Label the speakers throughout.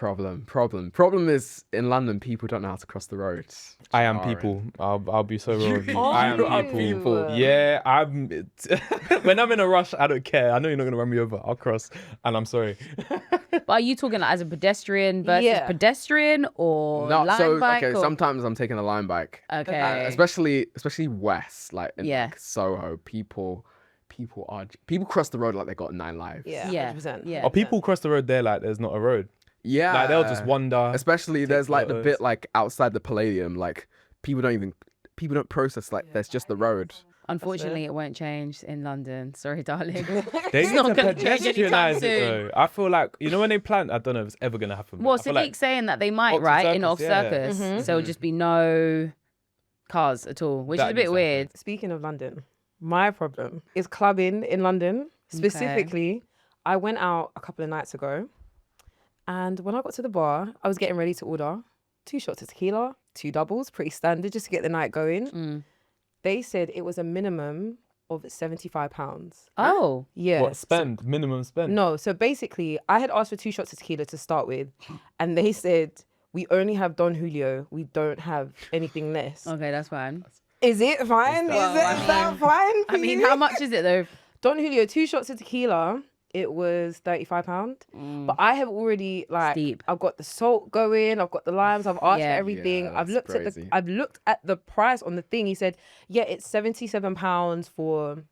Speaker 1: Problem is in London, people don't know how to cross the road.
Speaker 2: I am people. I'll be so real with you. I am
Speaker 1: are
Speaker 2: people. Yeah, when I'm in a rush, I don't care. I know you're not gonna run me over. I'll cross, and I'm sorry.
Speaker 3: But are you talking like as a pedestrian versus pedestrian or line bike?
Speaker 1: Okay, sometimes I'm taking a line bike.
Speaker 3: Okay.
Speaker 1: Especially west, like in like Soho, people cross the road like they got 9 lives.
Speaker 3: Yeah.
Speaker 4: 100%.
Speaker 3: Yeah.
Speaker 2: Or people cross the road there like there's not a road.
Speaker 1: Yeah.
Speaker 2: Like they'll just wander.
Speaker 1: Especially there's like the
Speaker 2: photos.
Speaker 1: bit like outside the Palladium, like people don't process like there's just the road.
Speaker 3: Unfortunately, it won't change in London. Sorry, darling.
Speaker 2: They need
Speaker 3: not
Speaker 2: to
Speaker 3: gonna change anytime
Speaker 2: pedestrianize it though. I feel like, you know, when they plan, I don't know if it's ever going to happen.
Speaker 3: Well,
Speaker 2: I feel
Speaker 3: Sadiq's
Speaker 2: like
Speaker 3: saying that they might,
Speaker 2: Oxford
Speaker 3: right? In
Speaker 2: Circus,
Speaker 3: Oxford
Speaker 2: yeah.
Speaker 3: Circus. So it'll just be no cars at all, which is a
Speaker 2: That
Speaker 3: bit
Speaker 2: needs to
Speaker 3: weird.
Speaker 4: Speaking of London, my problem is clubbing in London. Specifically, I went out a couple of nights ago, and when I got to the bar, I was getting ready to order 2 shots of tequila, 2 doubles, pretty standard, just to get the night going. They said it was a minimum of £75.
Speaker 3: Oh.
Speaker 4: Yeah.
Speaker 2: what, minimum spend?
Speaker 4: No, so basically, I had asked for 2 shots of tequila to start with, and they said, we only have Don Julio. We don't have anything less.
Speaker 3: Okay, that's fine.
Speaker 4: Is it fine? Is that fine?
Speaker 3: I mean, how much is it though?
Speaker 4: Don Julio, 2 shots of tequila, it was £35. But I have already
Speaker 3: Steep.
Speaker 4: I've got the salt going, I've got the limes, I've asked for everything.
Speaker 1: Yeah,
Speaker 4: I've
Speaker 1: that's
Speaker 4: looked at the price on the thing. He said, yeah, it's £77 for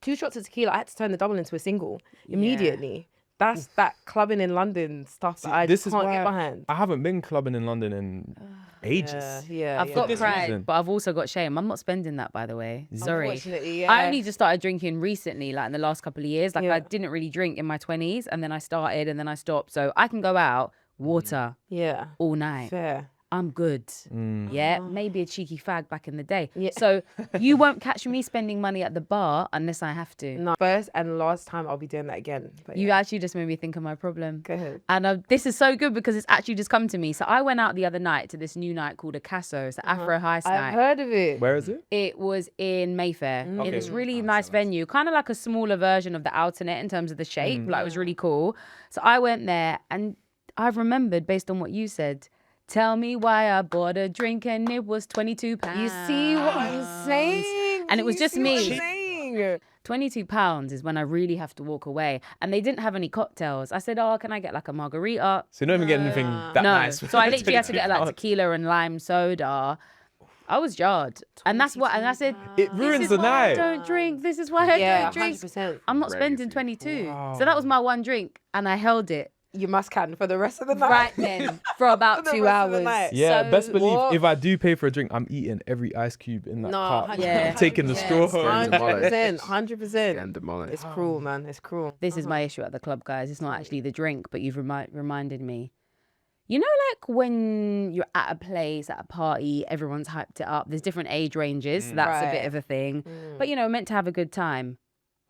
Speaker 4: 2 shots of tequila. I had to turn the double into a single immediately. That's that clubbing in London stuff that I just can't get behind.
Speaker 2: I haven't been clubbing in London in ages.
Speaker 3: I've got
Speaker 2: this
Speaker 3: pride,
Speaker 2: reason.
Speaker 3: but I've also got shame. I'm not spending that, by the way. Sorry.
Speaker 4: Unfortunately,
Speaker 3: I only just started drinking recently, like in the last couple of years. Like
Speaker 4: Yeah.
Speaker 3: I didn't really drink in my 20s, and then I started, and then I stopped. So I can go out, water,
Speaker 4: Yeah.
Speaker 3: all night.
Speaker 4: Fair.
Speaker 3: I'm good. Yeah, maybe a cheeky fag back in the day.
Speaker 4: Yeah.
Speaker 3: So you won't catch me spending money at the bar unless I have to.
Speaker 4: No, first and last time I'll be doing that again. But
Speaker 3: You actually just made me think of my problem.
Speaker 4: Go ahead.
Speaker 3: And this is so good because it's actually just come to me. So I went out the other night to this new night called a Casso. It's the Afro House night.
Speaker 4: I've heard of it.
Speaker 2: Where is it?
Speaker 3: It was in Mayfair. In
Speaker 2: Okay.
Speaker 3: this really nice venue, kind of like a smaller version of the Outnet in terms of the shape. Like it was really cool. So I went there and I've remembered based on what you said. Tell me why I bought a drink and it was £22.
Speaker 4: You see what I'm saying?
Speaker 3: And it was
Speaker 4: You
Speaker 3: just
Speaker 4: see what
Speaker 3: me.
Speaker 4: I'm saying?
Speaker 3: £22 is when I really have to walk away. And they didn't have any cocktails. I said, oh, can I get like a margarita?
Speaker 2: So you don't even get anything that
Speaker 3: No.
Speaker 2: nice.
Speaker 3: So I literally had to get like
Speaker 2: £22.
Speaker 3: tequila and lime soda. I was jarred. And that's what, and I said,
Speaker 2: It
Speaker 3: this
Speaker 2: ruins
Speaker 3: is
Speaker 2: the
Speaker 3: why I
Speaker 2: night.
Speaker 3: don't drink. This is why I
Speaker 4: Yeah,
Speaker 3: don't drink.
Speaker 4: 100%.
Speaker 3: I'm not spending 22. So that was my one drink. And I held it
Speaker 4: You must can for the rest of the night.
Speaker 3: right then for about
Speaker 4: For the
Speaker 3: 2
Speaker 4: rest of the
Speaker 3: hours.
Speaker 4: night.
Speaker 2: Yeah,
Speaker 3: So-
Speaker 2: best believe
Speaker 4: What?
Speaker 2: if I do pay for a drink, I'm eating every ice cube in that
Speaker 4: No,
Speaker 2: cup.
Speaker 3: Yeah.
Speaker 2: Taking the straw home.
Speaker 4: 100%.
Speaker 1: And
Speaker 4: 100%.
Speaker 1: demolish.
Speaker 4: It's cruel, man. It's cruel.
Speaker 3: This is my issue at the club, guys. It's not actually the drink, but you've reminded me. You know, like when you're at a place, at a party, everyone's hyped it up. There's different age ranges. So that's a bit
Speaker 4: Right.
Speaker 3: of a thing. But, you know, meant to have a good time.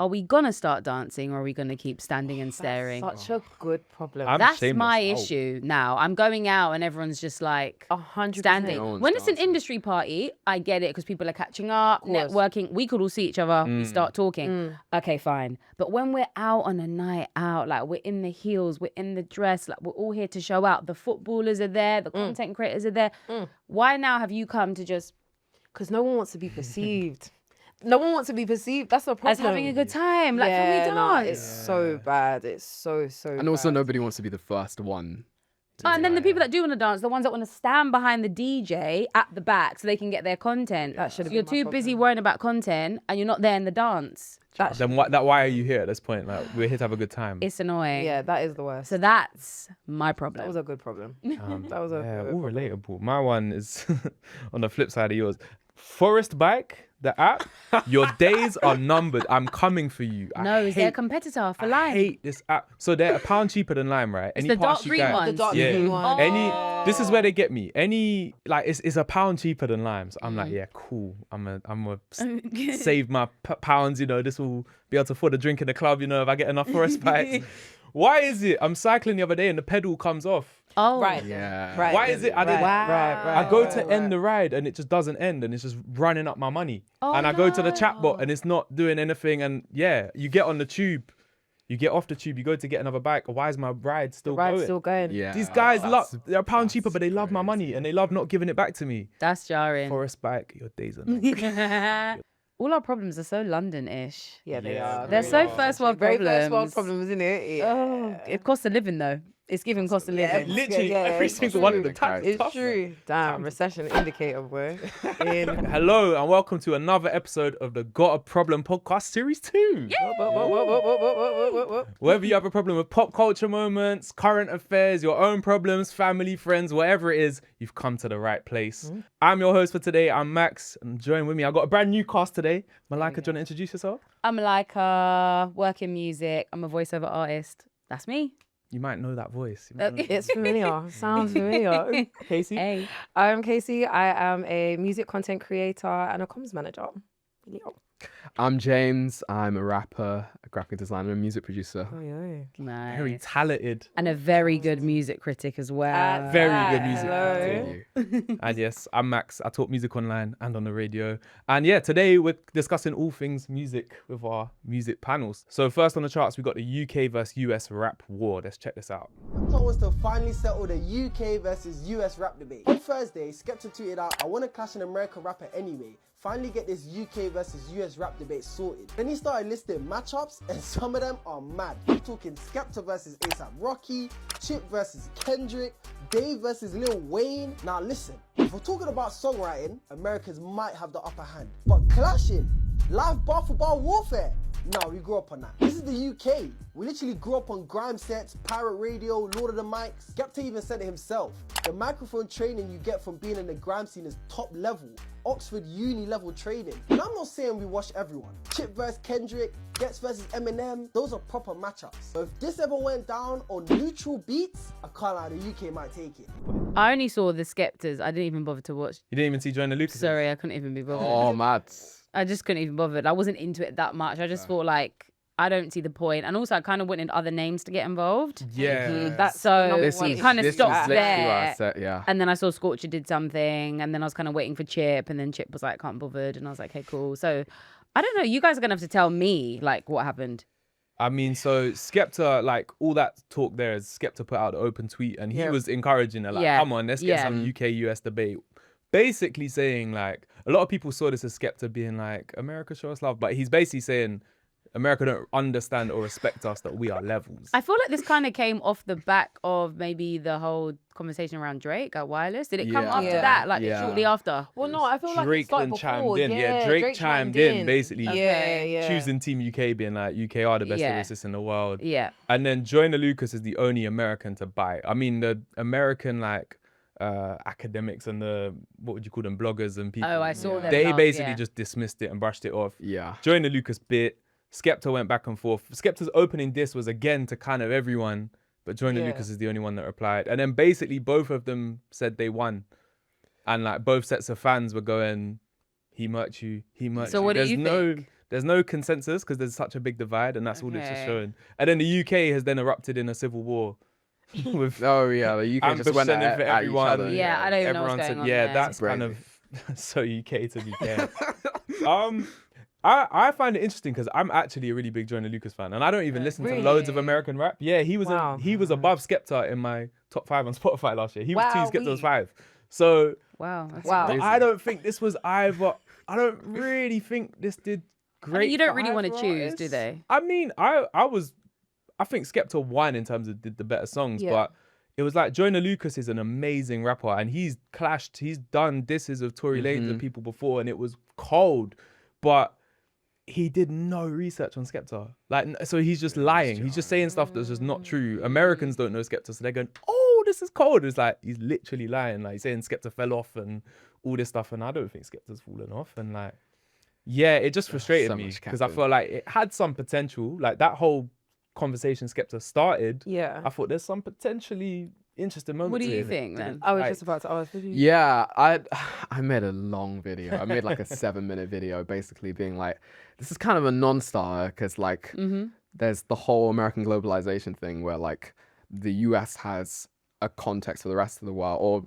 Speaker 3: Are we going to start dancing or are we going to keep standing and staring?
Speaker 4: Such a good problem.
Speaker 2: I'm
Speaker 3: That's
Speaker 2: shameless.
Speaker 3: my
Speaker 2: Oh.
Speaker 3: issue now. I'm going out and everyone's just like
Speaker 4: 100%.
Speaker 3: standing.
Speaker 1: No one's
Speaker 3: When it's an
Speaker 1: dancing.
Speaker 3: industry party, I get it because people are catching up,
Speaker 4: course.
Speaker 3: networking. We could all see each other. We start talking. Okay, fine. But when we're out on a night out, like we're in the heels, we're in the dress, like we're all here to show out. The footballers are there, the content creators are there. Why now have you come to just
Speaker 4: Because no one wants to be perceived. No one wants to be perceived. That's the problem.
Speaker 3: as having a good time? Like,
Speaker 4: yeah,
Speaker 3: can we
Speaker 4: no,
Speaker 3: dance?
Speaker 4: it's so bad. It's so
Speaker 1: And also
Speaker 4: bad.
Speaker 1: nobody wants to be the first one.
Speaker 3: Oh, and then the people that do want to dance, the ones that want to stand behind the DJ at the back so they can get their content.
Speaker 4: That should have
Speaker 3: You're
Speaker 4: been my
Speaker 3: too busy
Speaker 4: problem.
Speaker 3: worrying about content and you're not there in the dance.
Speaker 2: Then why are you here at this point? Like, we're here to have a good time.
Speaker 3: It's annoying.
Speaker 4: Yeah, that is the worst.
Speaker 3: So that's my
Speaker 4: That
Speaker 3: problem.
Speaker 4: was a good problem. That was a
Speaker 2: Yeah,
Speaker 4: good
Speaker 2: all
Speaker 4: problem.
Speaker 2: relatable. My one is on the flip side of yours. Forest Bike, the app, your days are numbered. I'm coming for you.
Speaker 3: No, is there a competitor for
Speaker 2: I
Speaker 3: Lime?
Speaker 2: hate this app. So they're £1 cheaper than Lime, right?
Speaker 3: It's the dark green ones.
Speaker 4: The dark
Speaker 2: Yeah.
Speaker 4: green one.
Speaker 2: Any, this is where they get me. Any, like, it's £1 cheaper than Lime. So I'm like, yeah, cool. I'm a save my pounds. You know, this will be able to afford a drink in the club. You know, if I get enough Forest Bikes. Why is it? I'm cycling the other day and the pedal comes off.
Speaker 3: Oh,
Speaker 4: Right.
Speaker 1: Yeah.
Speaker 4: Right.
Speaker 2: Why is it? I didn't.
Speaker 4: Right.
Speaker 2: I go to end the ride and it just doesn't end and it's just running up my money. And I go to the chatbot and it's not doing anything. And yeah, you get on the tube You get off the tube, you go to get another bike. Why is my ride still
Speaker 4: Ride's
Speaker 2: going?
Speaker 4: still going.
Speaker 1: Yeah.
Speaker 2: These guys
Speaker 1: that's-
Speaker 2: they're a pound
Speaker 1: that's
Speaker 2: cheaper, but they love my money
Speaker 1: crazy.
Speaker 2: and they love not giving it back to me.
Speaker 3: That's jarring.
Speaker 2: Forest bike, your days are numbered.
Speaker 3: All our problems are so London-ish.
Speaker 4: Yeah, they
Speaker 2: Yeah,
Speaker 4: are.
Speaker 3: They're
Speaker 2: they
Speaker 3: so
Speaker 2: are.
Speaker 3: first world
Speaker 4: Very
Speaker 3: problems.
Speaker 4: first world problems, isn't it?
Speaker 3: Oh, it costs a living though. It's giving cost of living.
Speaker 2: Literally
Speaker 4: Yeah,
Speaker 2: every
Speaker 4: it's
Speaker 2: single
Speaker 4: true.
Speaker 2: one of the tax.
Speaker 4: It's true. Damn, recession indicator, boy.
Speaker 2: Hello and welcome to another episode of the Got a Problem podcast series 2. Whether you have a problem with pop culture moments, current affairs, your own problems, family, friends, whatever it is, you've come to the right place. I'm your host for today. I'm Max, and join with me. I got a brand new cast today. Malaika, do you want to introduce yourself?
Speaker 3: I'm Malaika, work in music. I'm a voiceover artist. That's me.
Speaker 2: You might know that voice. You might know
Speaker 4: It's familiar. Sounds familiar.
Speaker 2: Casey.
Speaker 3: Hey.
Speaker 4: I'm Kesi. I am a music content creator and a comms manager.
Speaker 1: I'm James. I'm a rapper, a graphic designer, and music producer.
Speaker 4: Oh, yeah.
Speaker 3: Nice.
Speaker 2: Very talented.
Speaker 3: And a very good music critic as well.
Speaker 2: Very good music.
Speaker 4: Hello.
Speaker 1: Thank you.
Speaker 2: And yes, I'm Max. I talk music online and on the radio. And yeah, today we're discussing all things music with our music panels. So first on the charts, we got the UK versus US rap war. Let's check this out.
Speaker 5: Skepta wants to finally settle the UK versus US rap debate. On Thursday, Skepta tweeted out, "I want to clash an American rapper anyway. Finally get this UK versus US rap debate sorted." Then he started listing matchups, and some of them are mad. We're talking Skepta versus A$AP Rocky, Chip versus Kendrick, Dave versus Lil Wayne. Now listen, if we're talking about songwriting, Americans might have the upper hand. But clashing, live bar for bar warfare, no, we grew up on that. This is the UK. We literally grew up on grime sets, pirate radio, Lord of the Mics. Skepta even said it himself. The microphone training you get from being in the grime scene is top level. Oxford uni level training. And I'm not saying we wash everyone. Chip versus Kendrick, Gets versus Eminem, those are proper matchups. So if this ever went down on neutral beats, I can't lie, the UK might take it.
Speaker 3: I only saw the Skeptas. I didn't even bother to watch.
Speaker 2: You didn't even see Join the Lucas?
Speaker 3: Sorry, I couldn't even be bothered.
Speaker 1: Oh, mad.
Speaker 3: I just couldn't even bother. I wasn't into it that much. I just thought like, I don't see the point. And also I kind of wanted other names to get involved.
Speaker 2: Yeah.
Speaker 4: That's
Speaker 3: So
Speaker 4: number
Speaker 3: This
Speaker 4: one
Speaker 3: is-
Speaker 4: issue.
Speaker 3: kinda
Speaker 1: this
Speaker 3: stopped
Speaker 1: is literally what I
Speaker 3: there.
Speaker 1: said, yeah.
Speaker 3: And then I saw Scorcher did something, and then I was kind of waiting for Chip, and then Chip was like, can't bothered, and I was like, okay, cool. So I don't know. You guys are gonna have to tell me like what happened.
Speaker 2: I mean, so Skepta, like all that talk there is Skepta put out an open tweet and he was encouraging it, like,
Speaker 3: Yeah.
Speaker 2: come on, let's get some UK-US debate. Basically saying like, a lot of people saw this as Skepta being like, America show us love, but he's basically saying, America don't understand or respect us, that we are levels.
Speaker 3: I feel like this kind of came off the back of maybe the whole conversation around Drake at Wireless. Did it come
Speaker 1: Yeah.
Speaker 3: after
Speaker 4: Yeah.
Speaker 3: that, like
Speaker 1: Yeah.
Speaker 3: shortly after?
Speaker 4: Well, no, I feel like
Speaker 2: Drake
Speaker 4: it started
Speaker 2: then chimed
Speaker 4: before.
Speaker 2: in. Yeah, Drake chimed in, basically.
Speaker 4: Yeah.
Speaker 2: Choosing Team UK, being like, UK are the best
Speaker 3: Yeah.
Speaker 2: lyricists in the world.
Speaker 3: Yeah.
Speaker 2: And then Joyner Lucas is the only American to buy. I mean, the American like academics and the, what would you call them, bloggers and people.
Speaker 3: Oh, I saw them.
Speaker 2: They
Speaker 3: last,
Speaker 2: basically
Speaker 3: yeah.
Speaker 2: just dismissed it and brushed it off.
Speaker 1: Yeah.
Speaker 2: Joyner Lucas bit. Skepta went back and forth. Skepta's opening diss was again to kind of everyone, but Joyner
Speaker 4: Yeah.
Speaker 2: Lucas is the only one that replied. And then basically both of them said they won. And like both sets of fans were going, he murked you, he murked
Speaker 3: So
Speaker 2: you.
Speaker 3: what do
Speaker 2: There's
Speaker 3: you
Speaker 2: no
Speaker 3: think?
Speaker 2: There's no consensus because there's such a big divide, and that's all it's just
Speaker 3: Okay.
Speaker 2: showing. And then the UK has then erupted in a civil war with
Speaker 1: Oh, yeah. The UK just went
Speaker 2: ambushing
Speaker 1: at,
Speaker 2: for
Speaker 1: at each
Speaker 2: everyone.
Speaker 1: other.
Speaker 3: Yeah, I don't even know what's
Speaker 2: Everyone
Speaker 3: going
Speaker 2: said,
Speaker 3: on
Speaker 2: yeah,
Speaker 3: there.
Speaker 2: that's
Speaker 1: Crazy.
Speaker 2: kind of so UK to be fair. I find it interesting because I'm actually a really big Joyner Lucas fan, and I don't even listen to loads of
Speaker 4: Really?
Speaker 2: American rap. Yeah, he was
Speaker 4: Wow.
Speaker 2: he was above Skepta in my top 5 on Spotify last year. He was 2,
Speaker 4: Wow,
Speaker 2: Skepta was
Speaker 4: we-
Speaker 2: 5. So
Speaker 3: Wow. That's
Speaker 4: Wow.
Speaker 2: but
Speaker 1: Crazy.
Speaker 2: I don't think this was either. I don't really think this did great.
Speaker 3: I mean, you don't
Speaker 2: for
Speaker 3: really want to
Speaker 2: either
Speaker 3: choose,
Speaker 2: artist.
Speaker 3: do they?
Speaker 2: I mean, I think Skepta won in terms of did the better songs,
Speaker 4: Yeah.
Speaker 2: but it was like Joyner Lucas is an amazing rapper and he's done disses of Tory Lanez and people before and it was cold, but he did no research on Skepta. Like, so he's just lying. He's just saying stuff that's just not true. Americans don't know Skepta, so they're going, oh, this is cold. It's like, he's literally lying. Like, he's saying Skepta fell off and all this stuff, and I don't think Skepta's fallen off. And like, yeah, it just frustrated
Speaker 1: so
Speaker 2: me
Speaker 1: much
Speaker 2: because I
Speaker 1: capping.
Speaker 2: felt like it had some potential. Like, that whole conversation Skepta started,
Speaker 4: Yeah.
Speaker 2: I thought there's some potentially interesting moments
Speaker 3: What do you
Speaker 2: here.
Speaker 3: think then?
Speaker 4: I was
Speaker 2: Like-
Speaker 4: just about to ask.
Speaker 1: Yeah, I made a long video. I made like a 7-minute video basically being like, this is kind of a non-starter because like there's the whole American globalization thing where like the US has a context for the rest of the world, or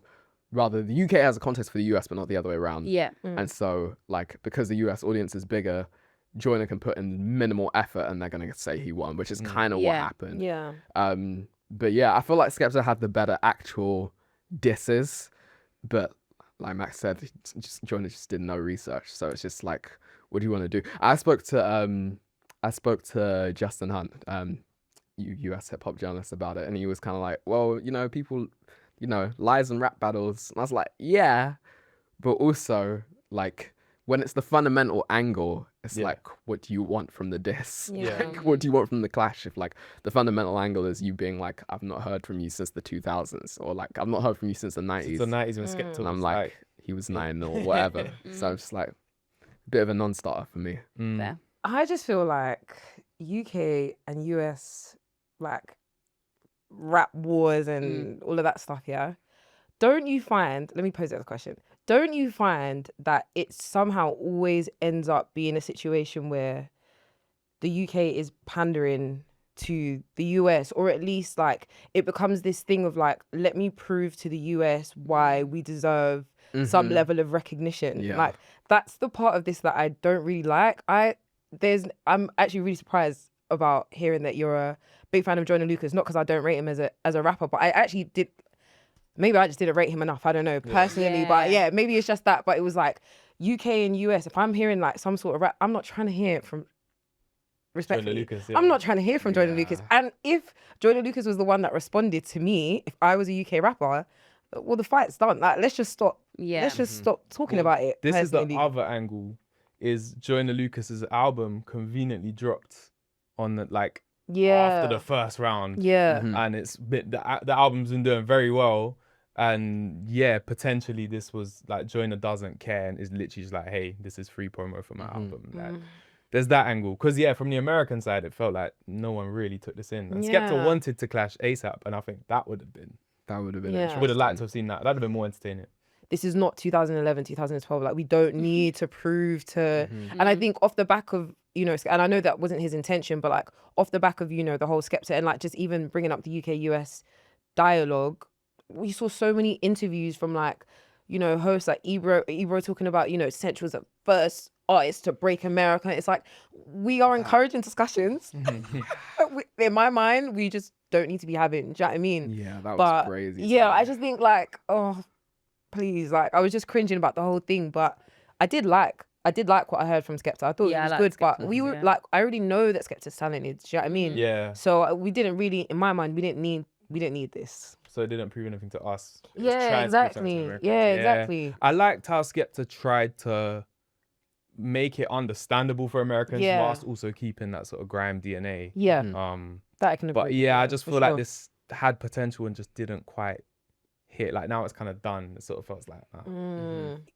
Speaker 1: rather the UK has a context for the US but not the other way around.
Speaker 3: Yeah.
Speaker 1: And so like because the US audience is bigger, Joyner can put in minimal effort and they're gonna say he won, which is kind of what
Speaker 3: Yeah.
Speaker 1: happened.
Speaker 4: Yeah.
Speaker 1: But yeah, I feel like Skepta had the better actual disses, but like Max said, Joyner just did no research, so it's just like, what do you want to do? I spoke to Justin Hunt, US hip hop journalist, about it, and he was kind of like, well, people, lies and rap battles, and I was like, yeah, but also like when it's the fundamental angle, it's like, what do you want from the diss?
Speaker 4: Yeah.
Speaker 1: Like, what do you want from the clash? If like the fundamental angle is you being like, I've not heard from you since the 2000s, or like I've not heard from you since the 90s.
Speaker 2: Since the 90s when Skepta
Speaker 1: And I'm
Speaker 2: was
Speaker 1: like, he was 9 or whatever. So I'm just like, a bit of a non-starter for me.
Speaker 3: Fair.
Speaker 4: I just feel like UK and US like rap wars and all of that stuff, yeah. Don't you find, let me pose it as a question. Don't you find that it somehow always ends up being a situation where the UK is pandering to the US, or at least like it becomes this thing of like, let me prove to the US why we deserve some level of recognition.
Speaker 1: Yeah.
Speaker 4: Like that's the part of this that I don't really like. I'm actually really surprised about hearing that you're a big fan of Joyner Lucas, not because I don't rate him as a rapper, but I actually did. Maybe I just didn't rate him enough. I don't know personally, but yeah, maybe it's just that. But it was like UK and US. If I'm hearing like some sort of rap, I'm not trying to hear it from. Respectfully,
Speaker 2: Lucas,
Speaker 4: I'm not trying to hear from Joyner Lucas. And if Joyner Lucas was the one that responded to me, if I was a UK rapper, well, the fight's done. Like, let's just stop.
Speaker 3: Yeah.
Speaker 4: Let's just stop talking about it.
Speaker 2: This is the
Speaker 4: personally.
Speaker 2: other angle. Is Joyner Lucas's album conveniently dropped on the after the first round?
Speaker 4: Yeah.
Speaker 2: And it's been the album's been doing very well. And yeah, potentially this was like Joyner doesn't care and is literally just like, hey, this is free promo for my album. Like, there's that angle. Because yeah, from the American side, it felt like no one really took this in. And Skepta wanted to clash ASAP, and I think that would have been
Speaker 4: Yeah.
Speaker 2: would have liked to have seen that. That'd have been more entertaining.
Speaker 4: This is not 2011, 2012. Like, we don't need to prove to. And I think off the back of, and I know that wasn't his intention, but like off the back of, the whole Skepta and like just even bringing up the UK-US dialogue, we saw so many interviews from like, hosts like Ebro talking about, Central's the first artist to break America. It's like, we are encouraging discussions. In my mind, we just don't need to be having. Do you know what I mean?
Speaker 1: Yeah, that was crazy.
Speaker 4: Yeah, I just think like, oh, please, like I was just cringing about the whole thing. But I did like what I heard from Skepta. I thought it was good, but we were like, I already know that Skepta's talented. Do you know what I mean?
Speaker 2: Yeah.
Speaker 4: So we didn't really, in my mind, we didn't need this.
Speaker 2: So it didn't prove anything to us.
Speaker 4: Yeah, exactly. Yeah, exactly.
Speaker 2: I liked how Skepta tried to make it understandable for Americans whilst also keeping that sort of grime DNA.
Speaker 4: Yeah. That I can agree.
Speaker 2: But yeah, I just feel like this had potential and just didn't quite hit. Like now it's kind of done. It sort of feels like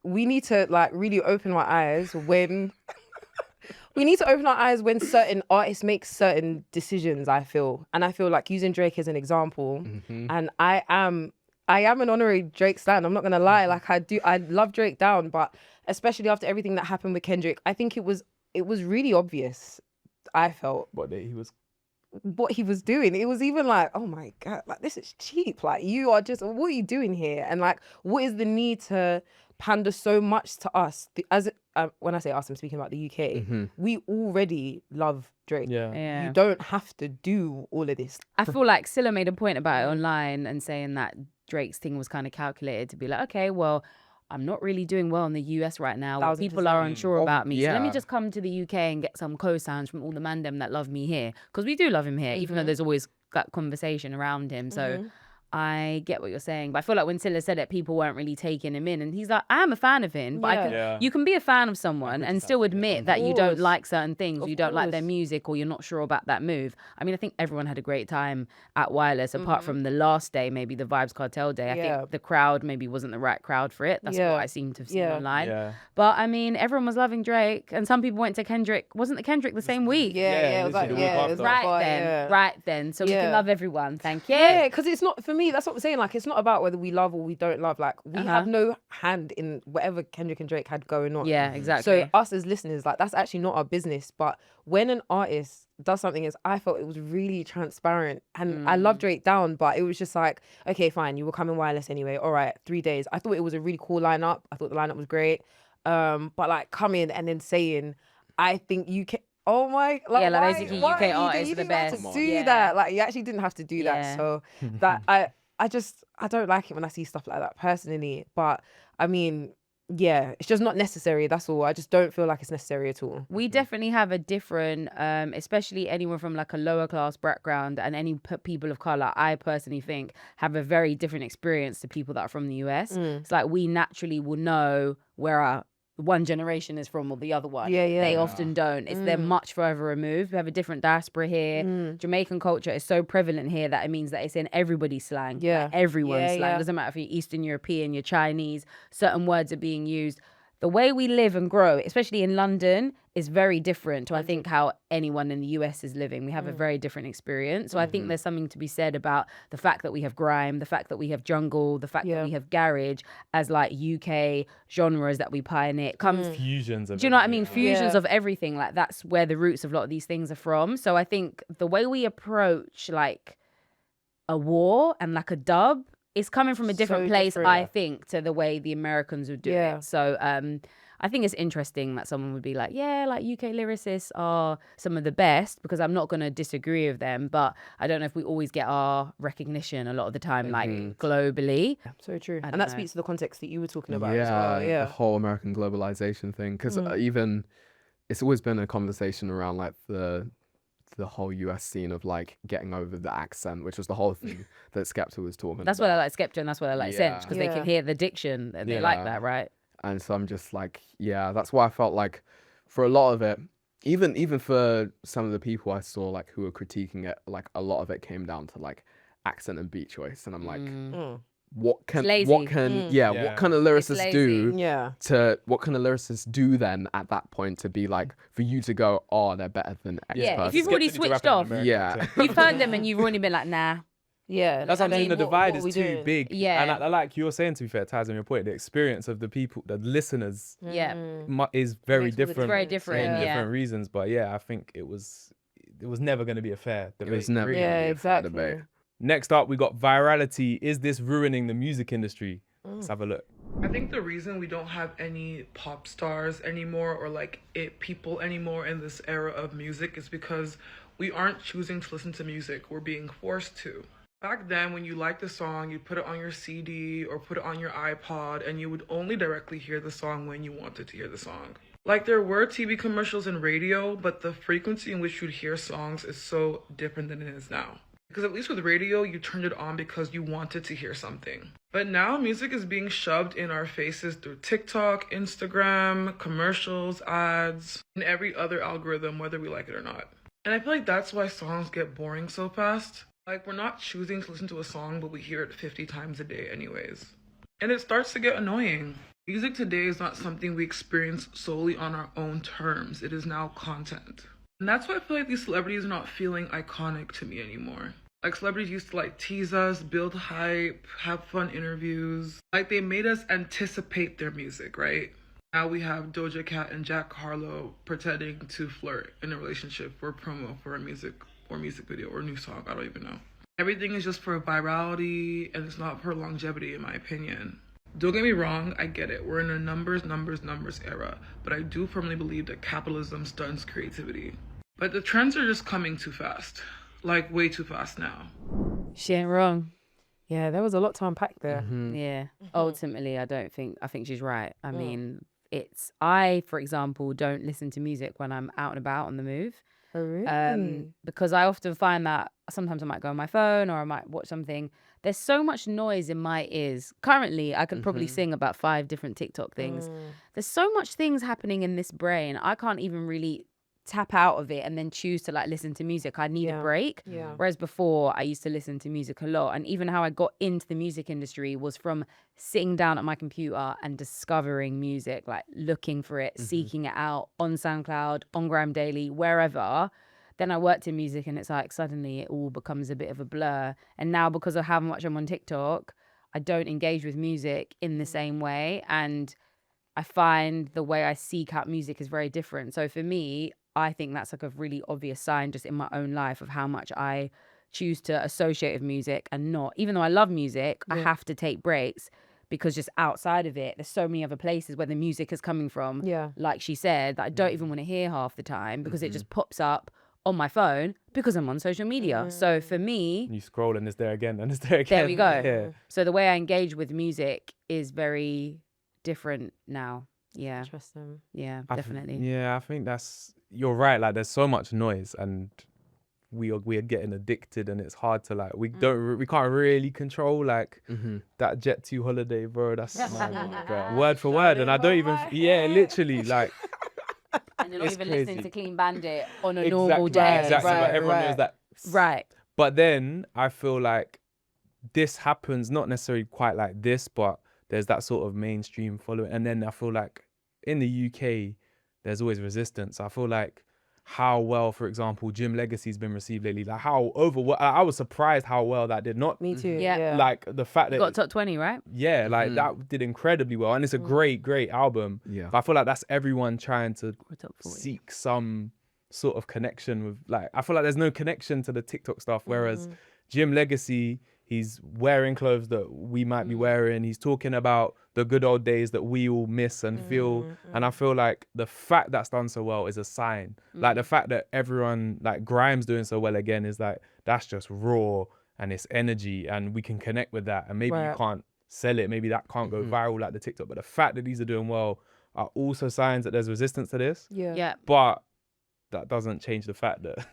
Speaker 4: we need to like really open our eyes when certain artists make certain decisions, I feel. And I feel like using Drake as an example, and I am an honorary Drake stan. I'm not gonna lie. Like I love Drake down, but especially after everything that happened with Kendrick, I think it was really obvious. I felt what he was doing. It was even like, oh my God, like this is cheap. Like you are just, what are you doing here? And like, what is the need to pander so much to us? When I say us, I'm speaking about the UK. We already love Drake.
Speaker 3: Yeah.
Speaker 4: You don't have to do all of this.
Speaker 3: I feel like Scylla made a point about it online and saying that Drake's thing was kind of calculated to be like, okay, well, I'm not really doing well in the US right now.
Speaker 4: 1000%.
Speaker 3: People are unsure about me.
Speaker 1: Yeah.
Speaker 3: So let me just come to the UK and get some cosigns from all the mandem that love me here. Because we do love him here, even though there's always that conversation around him. So I get what you're saying. But I feel like when Scylla said it, people weren't really taking him in. And he's like, I am a fan of him. But you can be a fan of someone and still admit that you don't like certain things. Or you don't like their music, or you're not sure about that move. I mean, I think everyone had a great time at Wireless, apart from the last day, maybe the Vibes Cartel day. I think the crowd maybe wasn't the right crowd for it. That's what I seem to have seen online.
Speaker 2: Yeah.
Speaker 3: But I mean, everyone was loving Drake. And some people went to Kendrick. Wasn't the Kendrick the same week?
Speaker 4: It was like,
Speaker 2: it was
Speaker 3: Right then. So we can love everyone. Thank you.
Speaker 4: Yeah, because it's not, for me, that's what I'm saying. Like, it's not about whether we love or we don't love. Like, we have no hand in whatever Kendrick and Drake had going on.
Speaker 3: Yeah, exactly.
Speaker 4: So us as listeners, like, that's actually not our business. But when an artist does something, I felt it was really transparent. And I love Drake down, but it was just like, okay, fine, you were coming Wireless anyway. All right, 3 days. I thought it was a really cool lineup. I thought the lineup was great. But like coming and then saying, I think UK. Oh my, like,
Speaker 3: Yeah, like,
Speaker 4: why-
Speaker 3: basically
Speaker 4: why
Speaker 3: UK
Speaker 4: you didn't-
Speaker 3: artists
Speaker 4: you
Speaker 3: are the
Speaker 4: didn't have
Speaker 3: best.
Speaker 4: to do
Speaker 3: Yeah.
Speaker 4: that. Like, you actually didn't have to do that.
Speaker 3: Yeah.
Speaker 4: So that I don't like it when I see stuff like that personally. But I mean, yeah, it's just not necessary. That's all. I just don't feel like it's necessary at all.
Speaker 3: We definitely have a different, especially anyone from like a lower class background and any people of color, I personally think have a very different experience to people that are from the US. It's like we naturally will know where our one generation is from or the other one.
Speaker 4: Yeah, yeah.
Speaker 3: They often don't. They're much further removed. We have a different diaspora here. Jamaican culture is so prevalent here that it means that it's in everybody's slang.
Speaker 4: Yeah.
Speaker 3: Like everyone's
Speaker 4: Yeah,
Speaker 3: slang.
Speaker 4: yeah.
Speaker 3: Doesn't matter if you're Eastern European, you're Chinese, certain words are being used. The way we live and grow, especially in London, is very different to I think how anyone in the US is living. We have a very different experience. So I think there's something to be said about the fact that we have grime, the fact that we have jungle, the fact that we have garage as like UK genres that we pioneer. It comes
Speaker 2: Fusions of
Speaker 3: do you know what I mean?
Speaker 2: everything.
Speaker 3: Fusions
Speaker 4: Yeah.
Speaker 3: of everything. Like that's where the roots of a lot of these things are from. So I think the way we approach like a war and like a dub is coming from a different
Speaker 4: So
Speaker 3: place,
Speaker 4: different.
Speaker 3: I think, to the way the Americans would do
Speaker 4: Yeah.
Speaker 3: it. So I think it's interesting that someone would be like, yeah, like UK lyricists are some of the best, because I'm not going to disagree with them, but I don't know if we always get our recognition a lot of the time, like globally.
Speaker 4: So true.
Speaker 3: I
Speaker 4: And
Speaker 3: don't
Speaker 4: that
Speaker 3: know.
Speaker 4: speaks to the context that you were talking about
Speaker 1: Yeah,
Speaker 4: as well.
Speaker 1: the
Speaker 4: Yeah.
Speaker 1: whole American globalization thing. Because even it's always been a conversation around like the whole US scene of like getting over the accent, which was the whole thing that Skepta was talking
Speaker 3: That's
Speaker 1: about.
Speaker 3: why I like Skepta and that's why I like Sense, because they
Speaker 4: Yeah.
Speaker 3: can hear the diction and they like
Speaker 1: Yeah.
Speaker 3: that, right?
Speaker 1: And so I'm just like, yeah, that's why I felt like for a lot of it, even for some of the people I saw like who were critiquing it, like a lot of it came down to like accent and beat choice. And I'm like, what can
Speaker 3: lazy.
Speaker 1: what kind of lyricists
Speaker 3: lazy.
Speaker 1: do
Speaker 4: Yeah.
Speaker 1: what can a lyricist do then at that point to be like for you to go, oh, they're better than X
Speaker 3: Yeah, if
Speaker 1: person.
Speaker 3: you've already
Speaker 2: Skepta needs to
Speaker 3: switched
Speaker 2: rap in
Speaker 3: off,
Speaker 2: American
Speaker 1: Yeah.
Speaker 2: accent.
Speaker 3: you've heard them and you've already been like, nah.
Speaker 4: Yeah.
Speaker 2: That's what I'm saying. The divide is
Speaker 4: we
Speaker 2: too
Speaker 4: doing?
Speaker 2: big.
Speaker 3: Yeah.
Speaker 2: And I like you're saying, to be fair, Taz, on your point, the experience of the people, the listeners,
Speaker 3: Yeah.
Speaker 2: is very
Speaker 4: Makes all the
Speaker 2: different.
Speaker 3: Very different,
Speaker 2: in
Speaker 3: yeah.
Speaker 2: different reasons. But yeah, I think it was never going to be a fair debate.
Speaker 1: It was never
Speaker 2: really.
Speaker 1: gonna
Speaker 4: Yeah,
Speaker 1: be a fair
Speaker 4: exactly.
Speaker 1: debate.
Speaker 2: Next up, we got Virality. Is this ruining the music industry? Let's have a look.
Speaker 6: I think the reason we don't have any pop stars anymore or like it people anymore in this era of music is because we aren't choosing to listen to music. We're being forced to. Back then, when you liked the song, you'd put it on your CD or put it on your iPod and you would only directly hear the song when you wanted to hear the song. Like there were TV commercials and radio, but the frequency in which you'd hear songs is so different than it is now. Because at least with radio, you turned it on because you wanted to hear something. But now music is being shoved in our faces through TikTok, Instagram, commercials, ads, and every other algorithm, whether we like it or not. And I feel like that's why songs get boring so fast. Like we're not choosing to listen to a song, but we hear it 50 times a day anyways. And it starts to get annoying. Music today is not something we experience solely on our own terms. It is now content. And that's why I feel like these celebrities are not feeling iconic to me anymore. Like celebrities used to like tease us, build hype, have fun interviews. Like they made us anticipate their music, right? Now we have Doja Cat and Jack Harlow pretending to flirt in a relationship for promo for a music video or a new song. I don't even know. Everything is just for virality and it's not for longevity in my opinion. Don't get me wrong, I get it. We're in a numbers era, but I do firmly believe that capitalism stunts creativity. But the trends are just coming too fast. Like way too fast now.
Speaker 3: She ain't wrong.
Speaker 4: Yeah, there was a lot to unpack there.
Speaker 3: Yeah. Ultimately, I think she's right. I mean, I, for example, don't listen to music when I'm out and about on the move.
Speaker 4: Oh, really?
Speaker 3: Because I often find that sometimes I might go on my phone or I might watch something. There's so much noise in my ears. Currently, I could probably sing about 5 different TikTok things. There's so much things happening in this brain. I can't even really tap out of it and then choose to like listen to music. I need a break.
Speaker 4: Yeah.
Speaker 3: Whereas before I used to listen to music a lot, and even how I got into the music industry was from sitting down at my computer and discovering music, like looking for it, seeking it out on SoundCloud, on Grime Daily, wherever. Then I worked in music and it's like suddenly it all becomes a bit of a blur. And now because of how much I'm on TikTok, I don't engage with music in the same way, and I find the way I seek out music is very different. So for me, I think that's like a really obvious sign just in my own life of how much I choose to associate with music and not. Even though I love music, I have to take breaks because just outside of it, there's so many other places where the music is coming from.
Speaker 4: Yeah.
Speaker 3: Like she said, that I don't even want to hear half the time because it just pops up on my phone because I'm on social media. So for me,
Speaker 2: You scroll and it's there again and it's there again.
Speaker 3: there we go.
Speaker 2: Yeah.
Speaker 3: So the way I engage with music is very different now. Yeah.
Speaker 4: Interesting.
Speaker 3: Yeah,
Speaker 2: I
Speaker 3: definitely.
Speaker 2: I think you're right. Like there's so much noise and we are getting addicted and it's hard to like, we can't really control like that Jet 2 holiday, bro. That's word for word. And I don't even, literally like.
Speaker 3: And you're not
Speaker 2: It's
Speaker 3: even
Speaker 2: crazy.
Speaker 3: listening to Clean Bandit on a normal day.
Speaker 2: Exactly.
Speaker 4: Right,
Speaker 2: Like everyone knows that.
Speaker 3: Right.
Speaker 2: But then I feel like this happens not necessarily quite like this, but there's that sort of mainstream following. And then I feel like in the UK, there's always resistance. I feel like how well, for example, Jim Legacy's been received lately. Like I was surprised how well that did. Not
Speaker 4: Me too.
Speaker 3: Yeah.
Speaker 4: Yeah.
Speaker 2: like the fact that
Speaker 3: Got top 20, right?
Speaker 2: yeah, like that did incredibly well, and it's a great album.
Speaker 1: Yeah.
Speaker 2: But I feel like that's everyone trying to
Speaker 3: Or top 40.
Speaker 2: seek some sort of connection with. Like I feel like there's no connection to the TikTok stuff, whereas Jim Legacy, he's wearing clothes that we might be wearing. He's talking about the good old days that we all miss and feel. And I feel like the fact that's done so well is a sign. Like the fact that everyone, like Grimes doing so well again is like, that's just raw and it's energy and we can connect with that. And maybe you can't sell it. Maybe that can't go viral like the TikTok. But the fact that these are doing well are also signs that there's resistance to this.
Speaker 4: Yeah.
Speaker 3: Yeah.
Speaker 2: But that doesn't change the fact that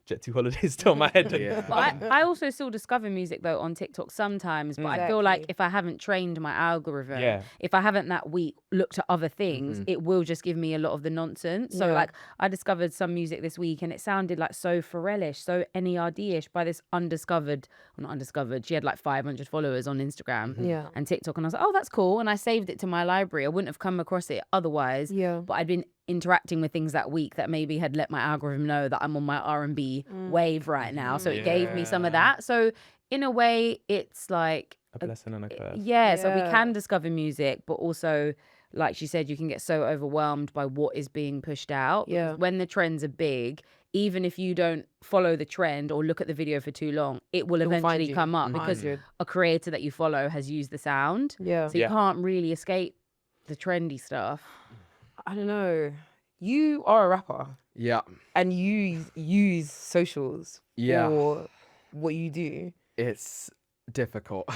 Speaker 2: Jet 2 Holiday is still in my head.
Speaker 1: Yeah.
Speaker 3: But I also still discover music though on TikTok sometimes, but I feel like
Speaker 4: Exactly.
Speaker 3: if I haven't trained my algorithm,
Speaker 2: Yeah.
Speaker 3: if I haven't that week looked at other things, it will just give me a lot of the nonsense. So
Speaker 4: Yeah.
Speaker 3: like I discovered some music this week and it sounded like so Pharrell-ish, so NERD-ish by this undiscovered, well not undiscovered, she had like 500 followers on Instagram
Speaker 4: Yeah.
Speaker 3: and TikTok, and I was like, oh, that's cool. And I saved it to my library. I wouldn't have come across it otherwise.
Speaker 4: Yeah.
Speaker 3: But I'd been interacting with things that week that maybe had let my algorithm know that I'm on my R&B wave right now. So it gave me some of that. So in a way, it's like
Speaker 2: A blessing and a curse.
Speaker 3: yeah, so we
Speaker 4: Yeah.
Speaker 3: can discover music, but also, like she said, you can get so overwhelmed by what is being pushed out.
Speaker 4: Yeah.
Speaker 3: When the trends are big, even if you don't follow the trend or look at the video for too long, it will
Speaker 4: It will find
Speaker 3: eventually
Speaker 4: you.
Speaker 3: come up because
Speaker 4: 100.
Speaker 3: a creator that you follow has used the sound.
Speaker 4: Yeah.
Speaker 3: So you
Speaker 2: Yeah.
Speaker 3: can't really escape the trendy stuff.
Speaker 4: I don't know. You are a rapper
Speaker 1: Yeah.
Speaker 4: and you use socials
Speaker 1: Yeah.
Speaker 4: for what you do.
Speaker 1: It's difficult.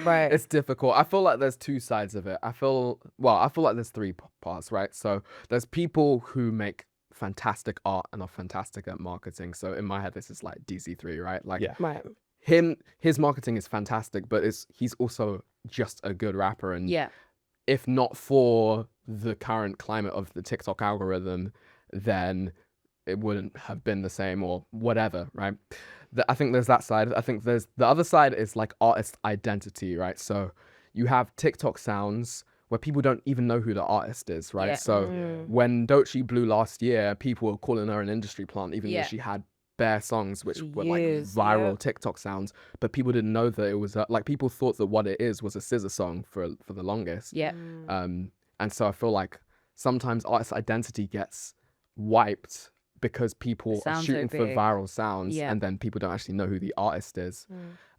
Speaker 4: Right.
Speaker 1: It's difficult. I feel like there's two sides of it. I feel like there's three parts, right? So there's people who make fantastic art and are fantastic at marketing. So in my head, this is like DC3, right? Like
Speaker 2: Yeah.
Speaker 4: Right.
Speaker 1: his marketing is fantastic, but he's also just a good rapper. And
Speaker 3: Yeah.
Speaker 1: if not for the current climate of the TikTok algorithm, then it wouldn't have been the same or whatever, right? I think there's that side. I think there's the other side is like artist identity, right? So you have TikTok sounds where people don't even know who the artist is, right?
Speaker 3: Yeah.
Speaker 1: So when Doechii blew last year, people were calling her an industry plant, even
Speaker 3: Yeah.
Speaker 1: though she had bare songs which were like
Speaker 4: Years,
Speaker 1: viral
Speaker 4: yeah.
Speaker 1: TikTok sounds, but people didn't know that it was like people thought that what it is was a scissor song for the longest.
Speaker 3: Yeah.
Speaker 1: And so I feel like sometimes artist identity gets wiped because people are
Speaker 3: Sounds so
Speaker 1: shooting for
Speaker 3: big.
Speaker 1: viral sounds,
Speaker 3: Yeah.
Speaker 1: and then people don't actually know who the artist is.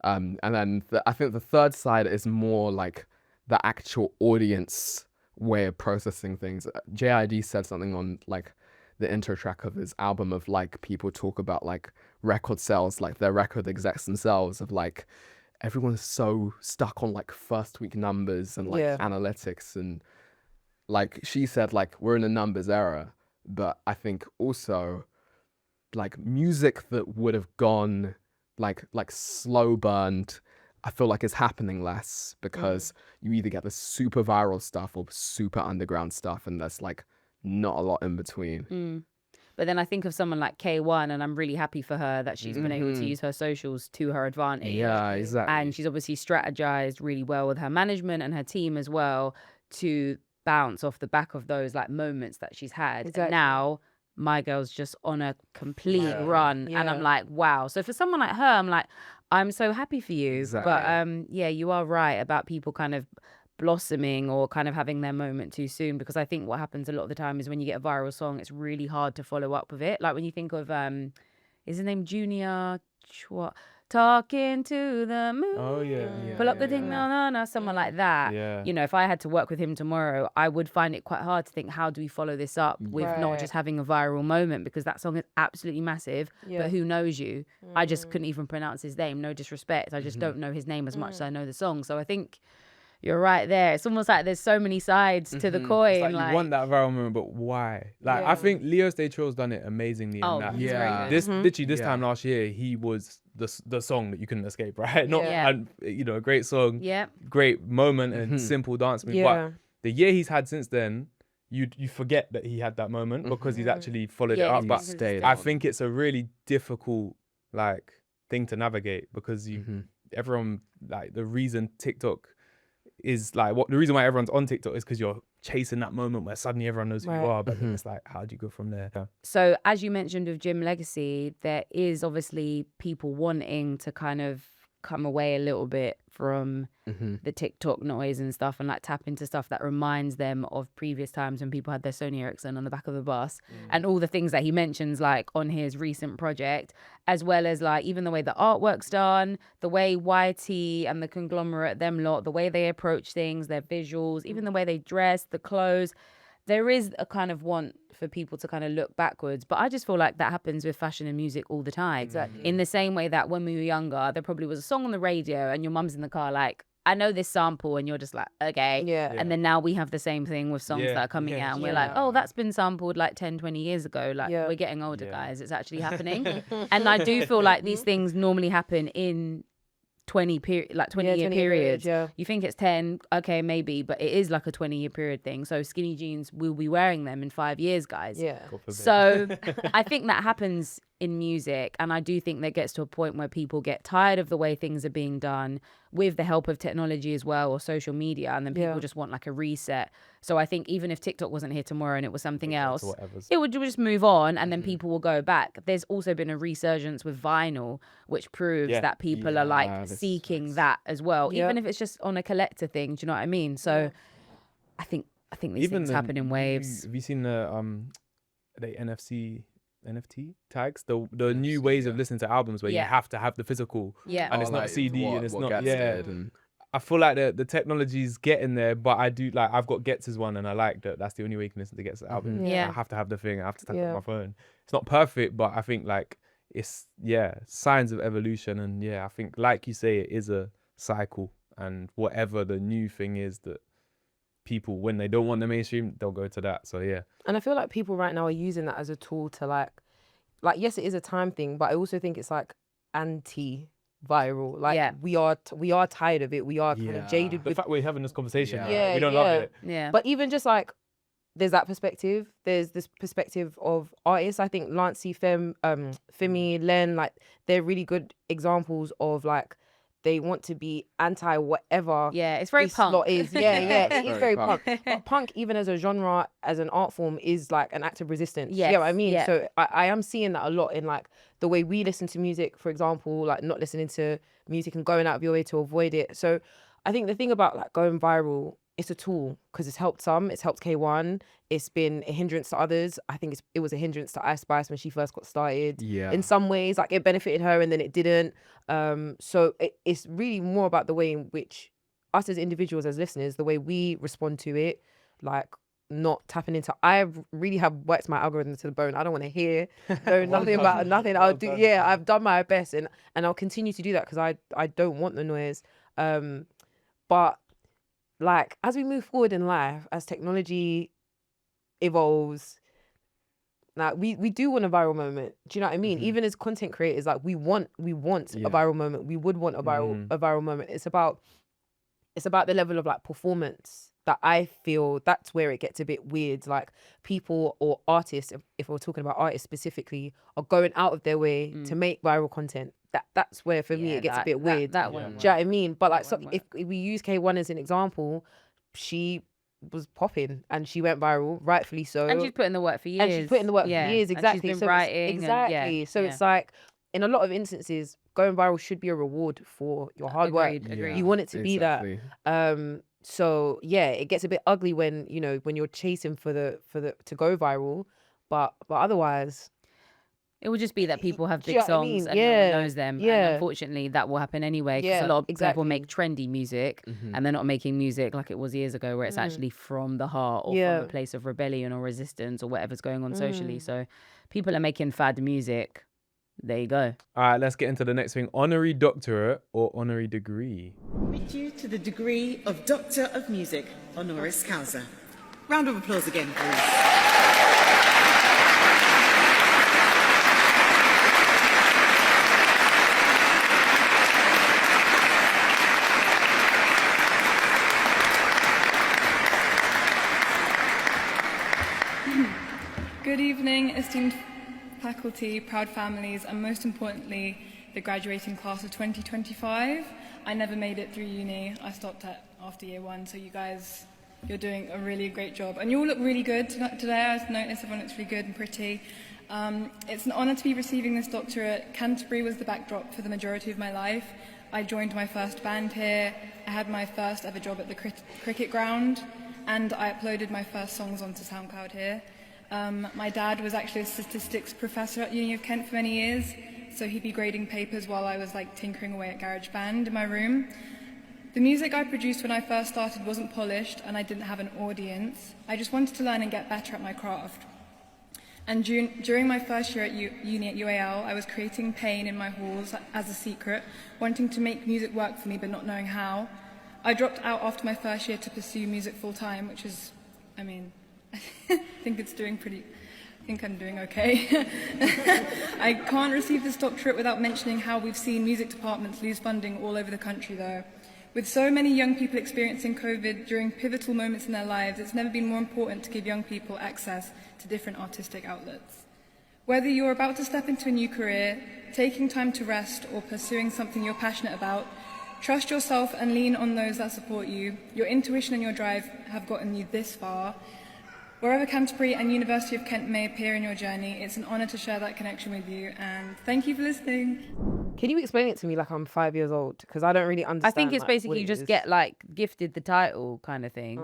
Speaker 1: And then I think the third side is more like the actual audience way of processing things. JID said something on like the intro track of his album of like people talk about like record sales, like their record execs themselves, of like everyone's so stuck on like first week numbers and like
Speaker 4: Yeah.
Speaker 1: analytics, and like she said, like we're in a numbers era. But I think also like music that would have gone like slow burned, I feel like is happening less because you either get the super viral stuff or super underground stuff, and there's like not a lot in between.
Speaker 3: But then I think of someone like K1, and I'm really happy for her that she's been able to use her socials to her advantage.
Speaker 1: Yeah, exactly.
Speaker 3: And she's obviously strategized really well with her management and her team as well to bounce off the back of those like moments that she's had.
Speaker 4: Exactly.
Speaker 3: And now my girl's just on a complete run. And I'm
Speaker 4: Yeah.
Speaker 3: like, wow. So for someone like her, I'm like, I'm so happy for you.
Speaker 1: Exactly.
Speaker 3: But yeah, you are right about people kind of blossoming or kind of having their moment too soon, because I think what happens a lot of the time is when you get a viral song, it's really hard to follow up with it. Like when you think of is his name Junior talking to the moon.
Speaker 2: Oh yeah.
Speaker 3: Pull up the thing, no, someone like that.
Speaker 2: Yeah.
Speaker 3: You know, if I had to work with him tomorrow, I would find it quite hard to think, how do we follow this up with not
Speaker 4: Right.
Speaker 3: just having a viral moment? Because that song is absolutely massive,
Speaker 4: Yeah.
Speaker 3: but who knows you? I just couldn't even pronounce his name, no disrespect. I just don't know his name as much as I know the song. So I think you're right there. It's almost like there's so many sides to the coin.
Speaker 2: It's like you want that viral moment, but why? Like I think Leo Stay Trill's done it amazingly.
Speaker 3: Oh,
Speaker 2: in that.
Speaker 3: he's very good.
Speaker 2: This literally this time last year, he was the song that you couldn't escape, right? Not
Speaker 3: Yeah.
Speaker 2: and you know, a great song,
Speaker 3: Yeah.
Speaker 2: great moment and simple dance move.
Speaker 4: Yeah.
Speaker 2: But the year he's had since then, you forget that he had that moment because he's actually followed it
Speaker 3: Yeah,
Speaker 2: up.
Speaker 3: he's
Speaker 2: But
Speaker 1: stayed
Speaker 2: I
Speaker 1: on.
Speaker 2: think it's a really difficult like thing to navigate because everyone like the reason TikTok is like the reason why everyone's on TikTok is because you're chasing that moment where suddenly everyone knows who you are. But then it's like, how do you go from there? Yeah.
Speaker 3: So as you mentioned with Jim Legacy, there is obviously people wanting to kind of come away a little bit from the TikTok noise and stuff and like tap into stuff that reminds them of previous times when people had their Sony Ericsson on the back of the bus and all the things that he mentions like on his recent project, as well as like even the way the artwork's done, the way YT and the conglomerate, them lot, the way they approach things, their visuals, even the way they dress, the clothes. There is a kind of want for people to kind of look backwards. But I just feel like that happens with fashion and music all the time.
Speaker 4: Exactly.
Speaker 3: In the same way that when we were younger, there probably was a song on the radio and your mum's in the car like, I know this sample, and you're just like, okay.
Speaker 4: Yeah.
Speaker 3: And then now we have the same thing with songs that are coming out and we're like, oh, that's been sampled like 10, 20 years ago. Like we're getting older, guys. It's actually happening. And I do feel like these things normally happen in 20 year
Speaker 4: 20
Speaker 3: periods.
Speaker 4: yeah.
Speaker 3: You think it's 10, okay, maybe, but it is like a 20-year period thing. So skinny jeans, we'll be wearing them in 5 years, guys.
Speaker 4: Yeah.
Speaker 3: So I think that happens in music, and I do think that gets to a point where people get tired of the way things are being done with the help of technology as well, or social media, and then people just want like a reset. So I think even if TikTok wasn't here tomorrow and it was something else, it would just move on, and then people will go back. There's also been a resurgence with vinyl, which proves that people are like seeking that as well, even if it's just on a collector thing. Do you know what I mean? So I think these things happen in waves.
Speaker 2: Have you seen the NFT tags, the new ways of listening to albums where you have to have the physical, and it's not
Speaker 1: like
Speaker 2: CD
Speaker 1: what-
Speaker 2: and it's
Speaker 1: what
Speaker 2: not
Speaker 1: Gets did and-
Speaker 2: I feel like the technology's getting there, but I do like I've got Gets's one and I like that that's the only way you can listen to Gets' album.
Speaker 3: Yeah.
Speaker 2: I have to have the thing, I have to tap on my phone. It's not perfect, but I think like it's signs of evolution, and I think like you say it is a cycle, and whatever the new thing is that people, when they don't want the mainstream, they'll go to that. So
Speaker 4: And I feel like people right now are using that as a tool to like yes, it is a time thing, but I also think it's like anti-viral. Like we are tired of it. We are kind of jaded
Speaker 2: the
Speaker 4: with.
Speaker 2: fact we're having this conversation,
Speaker 4: Yeah,
Speaker 2: we don't love it.
Speaker 3: Yeah.
Speaker 4: But even just like there's that perspective. There's this perspective of artists. I think Lancey, Femi, Len, like they're really good examples of like they want to be anti whatever.
Speaker 3: Yeah, it's very
Speaker 4: this
Speaker 3: punk.
Speaker 4: lot is. Yeah, it is
Speaker 1: Very
Speaker 4: very punk.
Speaker 1: punk.
Speaker 4: But punk, even as a genre, as an art form, is like an act of resistance.
Speaker 3: Yes,
Speaker 4: You know what I mean?
Speaker 3: yeah.
Speaker 4: So I am seeing that a lot in like the way we listen to music, for example, like not listening to music and going out of your way to avoid it. So I think the thing about like going viral, it's a tool because it's helped some. It's helped K1. It's been a hindrance to others. I think it was a hindrance to Ice Spice when she first got started.
Speaker 1: Yeah.
Speaker 4: In some ways, like it benefited her and then it didn't. So it's really more about the way in which us as individuals, as listeners, the way we respond to it, like not tapping into. I really have worked my algorithm to the bone. I don't want to hear nothing about nothing. I'll do. Yeah, I've done my best and I'll continue to do that because I don't want the noise. But like as we move forward in life, as technology evolves, like we do want a viral moment. Do you know what I mean? Even as content creators, like we want a viral moment. We would want a viral moment. It's about the level of like performance that I feel that's where it gets a bit weird. Like people or artists, if we're talking about artists specifically, are going out of their way to make viral content. That's where for me it gets a bit weird.
Speaker 3: That
Speaker 4: Do you
Speaker 3: one.
Speaker 4: know what I mean? But like, so
Speaker 3: won't
Speaker 4: if we use K1 as an example, she was popping and she went viral, rightfully so.
Speaker 3: And she's put in the work for years.
Speaker 4: And she's put in the work for years,
Speaker 3: And
Speaker 4: exactly.
Speaker 3: she's been
Speaker 4: So
Speaker 3: writing.
Speaker 4: exactly. So it's like, in a lot of instances, going viral should be a reward for your hard work.
Speaker 3: Agreed.
Speaker 4: You want it to be that.
Speaker 1: Exactly.
Speaker 4: So yeah, it gets a bit ugly when you're chasing for the to go viral, but otherwise.
Speaker 3: It will just be that people have
Speaker 4: Do you
Speaker 3: big
Speaker 4: know what I
Speaker 3: songs
Speaker 4: mean?
Speaker 3: and no
Speaker 4: Yeah.
Speaker 3: one knows them.
Speaker 4: Yeah.
Speaker 3: And unfortunately, that will happen anyway. Because
Speaker 4: Yeah,
Speaker 3: a lot of people
Speaker 4: exactly.
Speaker 3: make trendy music and they're not making music like it was years ago, where it's actually from the heart or
Speaker 4: Yeah.
Speaker 3: from a place of rebellion or resistance or whatever's going on socially. So people are making fad music. There you go.
Speaker 2: All right, let's get into the next thing. Honorary doctorate or honorary degree?
Speaker 7: Admit you to the degree of Doctor of Music, honoris causa. Round of applause again, please.
Speaker 8: Good evening, esteemed faculty, proud families, and most importantly, the graduating class of 2025. I never made it through uni. I stopped after year one, so you guys, you're doing a really great job. And you all look really good today. I've noticed everyone looks really good and pretty. It's an honour to be receiving this doctorate. Canterbury was the backdrop for the majority of my life. I joined my first band here. I had my first ever job at the cricket ground, and I uploaded my first songs onto SoundCloud here. My dad was actually a statistics professor at Uni of Kent for many years, so he'd be grading papers while I was like tinkering away at GarageBand in my room. The music I produced when I first started wasn't polished and I didn't have an audience. I just wanted to learn and get better at my craft. And during my first year at uni at UAL, I was creating pain in my halls as a secret, wanting to make music work for me but not knowing how. I dropped out after my first year to pursue music full time, which is, I mean, I think I'm doing okay. I can't receive this doctorate without mentioning how we've seen music departments lose funding all over the country though. With so many young people experiencing COVID during pivotal moments in their lives, it's never been more important to give young people access to different artistic outlets. Whether you're about to step into a new career, taking time to rest, or pursuing something you're passionate about, trust yourself and lean on those that support you. Your intuition and your drive have gotten you this far. Wherever Canterbury and University of Kent may appear in your journey, it's an honour to share that connection with you, and thank you for listening.
Speaker 4: Can you explain it to me like I'm 5 years old? Because I don't really understand.
Speaker 3: I think it's
Speaker 4: like,
Speaker 3: basically
Speaker 4: what
Speaker 3: you
Speaker 4: it
Speaker 3: just
Speaker 4: is.
Speaker 3: get like gifted the title kind of thing.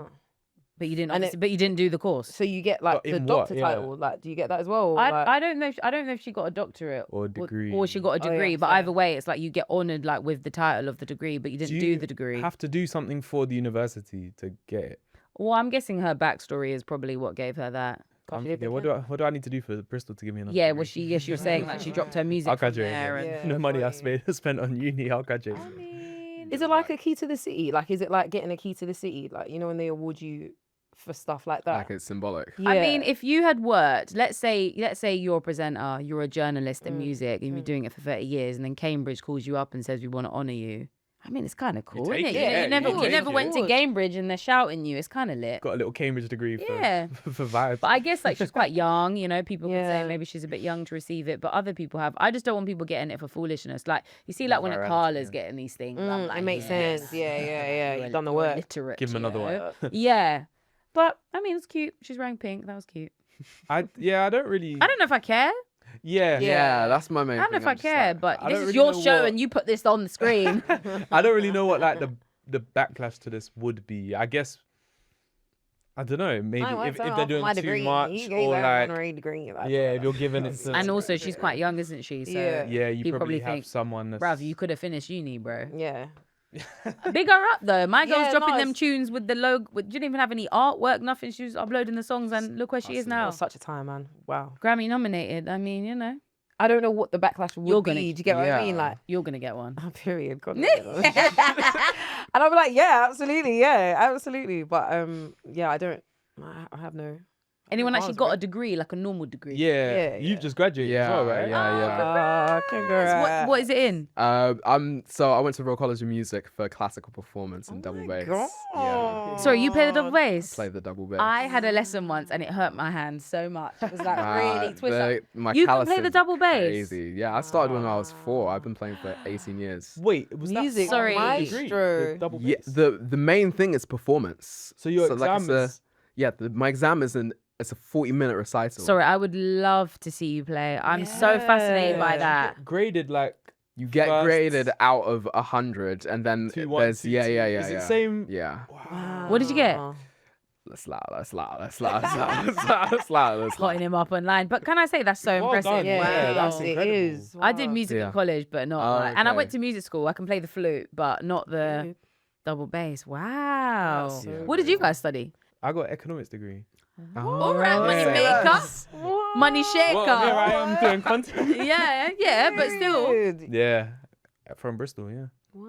Speaker 3: But you didn't but you didn't do the course.
Speaker 4: So you get like
Speaker 2: But
Speaker 4: the
Speaker 2: in what?
Speaker 4: doctor
Speaker 2: Yeah.
Speaker 4: title. Like, do you get that as well? Like,
Speaker 3: I don't know if she got a doctorate
Speaker 2: Or a degree.
Speaker 3: or she got a
Speaker 4: Oh, yeah,
Speaker 3: degree, but
Speaker 4: fair.
Speaker 3: either way it's like you get honoured like with the title of the degree, but you didn't do the degree.
Speaker 2: Have to do something for the university to get it.
Speaker 3: Well, I'm guessing her backstory is probably what gave her that.
Speaker 4: Gosh,
Speaker 2: Yeah, what do I need to do for Bristol to give me another?
Speaker 3: Yeah,
Speaker 2: degree?
Speaker 3: well, she was saying like she dropped her music
Speaker 2: I'll
Speaker 3: from
Speaker 2: graduate.
Speaker 3: there.
Speaker 2: Yeah.
Speaker 3: And,
Speaker 4: Yeah,
Speaker 2: No money I
Speaker 4: funny.
Speaker 2: spent on uni. I'll graduate.
Speaker 4: is it like a key to the city? Like, is it like getting a key to the city? Like, you know, when they award you for stuff like that?
Speaker 1: Like it's symbolic.
Speaker 3: I mean,
Speaker 4: Yeah.
Speaker 3: if you had worked, let's say you're a presenter, you're a journalist in music, and you're doing it for 30 years, and then Cambridge calls you up and says we want to honour you. I mean, it's kind of cool, isn't
Speaker 2: take
Speaker 3: it?
Speaker 2: it,
Speaker 3: You know,
Speaker 2: yeah,
Speaker 3: you never,
Speaker 2: you
Speaker 3: you
Speaker 2: take
Speaker 3: never
Speaker 2: it.
Speaker 3: went to Cambridge and they're shouting you. It's kind of lit.
Speaker 2: Got a little Cambridge degree for
Speaker 3: Yeah.
Speaker 2: for vibes.
Speaker 3: But I guess like she's quite young, you know, people can say
Speaker 4: Yeah.
Speaker 3: maybe she's a bit young to receive it, but other people have. I just don't want people getting it for foolishness. Like you see, like when a
Speaker 2: Virality,
Speaker 3: Carla's
Speaker 2: yeah.
Speaker 3: getting these things, I'm like,
Speaker 4: it makes
Speaker 3: yes,
Speaker 4: sense. Yeah.
Speaker 3: you're
Speaker 4: You've done the
Speaker 3: you're
Speaker 4: work.
Speaker 3: literate,
Speaker 2: Give 'em
Speaker 3: you
Speaker 2: another
Speaker 3: know?
Speaker 2: one.
Speaker 3: Yeah, but I mean, it's cute. She's wearing pink. That was cute.
Speaker 2: I don't really.
Speaker 3: I don't know if I care.
Speaker 2: Yeah.
Speaker 1: Yeah, that's my main
Speaker 3: I don't know
Speaker 1: thing.
Speaker 3: if I
Speaker 1: I'm just
Speaker 3: care,
Speaker 1: like,
Speaker 3: but
Speaker 2: I
Speaker 3: this
Speaker 2: don't
Speaker 3: is
Speaker 2: really
Speaker 3: your
Speaker 2: know
Speaker 3: show
Speaker 2: what-
Speaker 3: and you put this on the screen.
Speaker 2: I don't really know what like the backlash to this would be. I guess I don't know. Maybe if they're doing
Speaker 4: my
Speaker 2: too
Speaker 4: degree.
Speaker 2: much
Speaker 4: You gave
Speaker 2: or
Speaker 4: her an
Speaker 2: like
Speaker 4: honorary degree. Like,
Speaker 2: yeah, if you're giving it to
Speaker 3: And also, she's quite young, isn't she? So
Speaker 4: Yeah.
Speaker 2: yeah, you
Speaker 3: people
Speaker 2: probably
Speaker 3: probably
Speaker 2: have
Speaker 3: think,
Speaker 2: someone that's
Speaker 3: bruv, you could have finished uni, bro.
Speaker 4: yeah.
Speaker 3: Big her up though. My girl's
Speaker 4: Yeah,
Speaker 3: dropping
Speaker 4: no,
Speaker 3: them
Speaker 4: it's-
Speaker 3: tunes with the logo. Didn't even have any artwork, nothing. She was uploading the songs, and look where she is
Speaker 4: That
Speaker 3: now.
Speaker 4: was such a time, man. Wow.
Speaker 3: Grammy nominated. I mean, you know,
Speaker 4: I don't know what the backlash would
Speaker 3: You're
Speaker 4: be.
Speaker 3: gonna-
Speaker 4: Do you get what I mean?
Speaker 1: Yeah.
Speaker 4: Like,
Speaker 3: you're gonna get one.
Speaker 4: period. God, no. And I'll be like, yeah, absolutely, yeah, absolutely. But yeah, I have no.
Speaker 3: Anyone
Speaker 4: Mars,
Speaker 3: actually got
Speaker 4: right?
Speaker 3: a degree, like a normal degree?
Speaker 2: yeah,
Speaker 4: Yeah,
Speaker 2: you've
Speaker 4: yeah.
Speaker 2: just graduated as
Speaker 1: Yeah,
Speaker 2: well, right?
Speaker 1: yeah.
Speaker 4: Congrats.
Speaker 3: What is it in?
Speaker 1: So I went to Royal College of Music for classical performance and double bass.
Speaker 4: God.
Speaker 1: Yeah,
Speaker 3: Sorry, you play the double bass.
Speaker 1: play the double bass.
Speaker 3: I had a lesson once and it hurt my hand so much. It was like really twist up.
Speaker 1: My
Speaker 3: You can play the
Speaker 1: calluses
Speaker 3: double
Speaker 1: are
Speaker 3: bass?
Speaker 1: Crazy. Yeah, I started when I was 4. I've been playing for 18 years.
Speaker 2: Wait, was
Speaker 4: Music,
Speaker 2: that
Speaker 3: Sorry.
Speaker 4: maestro.
Speaker 2: The double
Speaker 1: Yeah,
Speaker 2: bass?
Speaker 1: the main thing is performance.
Speaker 2: So your
Speaker 1: like,
Speaker 2: exam is
Speaker 1: my exam is it's a 40-minute recital.
Speaker 3: Sorry, I would love to see you play. I'm so fascinated by that.
Speaker 2: graded like
Speaker 1: You get
Speaker 2: first
Speaker 1: graded out of 100, and then
Speaker 2: 2-1,
Speaker 1: there's
Speaker 2: 2-2.
Speaker 1: yeah.
Speaker 2: Is it same?
Speaker 1: Yeah.
Speaker 3: What did you get?
Speaker 1: Let's loud.
Speaker 3: Cutting him up online. But can I say that's so
Speaker 2: Well
Speaker 3: impressive?
Speaker 2: done. Yeah, that's
Speaker 4: it
Speaker 2: incredible.
Speaker 4: is.
Speaker 3: I did
Speaker 4: Wow.
Speaker 3: music
Speaker 1: Yeah.
Speaker 3: at college, but not
Speaker 1: Oh,
Speaker 3: like, and I
Speaker 1: okay.
Speaker 3: went to music school. I can play the flute, but not the double bass. Wow.
Speaker 4: That's so
Speaker 3: What did you guys study?
Speaker 2: I got economics degree.
Speaker 3: All right, money
Speaker 2: yeah.
Speaker 3: maker, money shaker.
Speaker 2: Well, here I am doing content.
Speaker 3: yeah, but still.
Speaker 4: Good.
Speaker 2: Yeah, from Bristol. Yeah.
Speaker 4: Wow.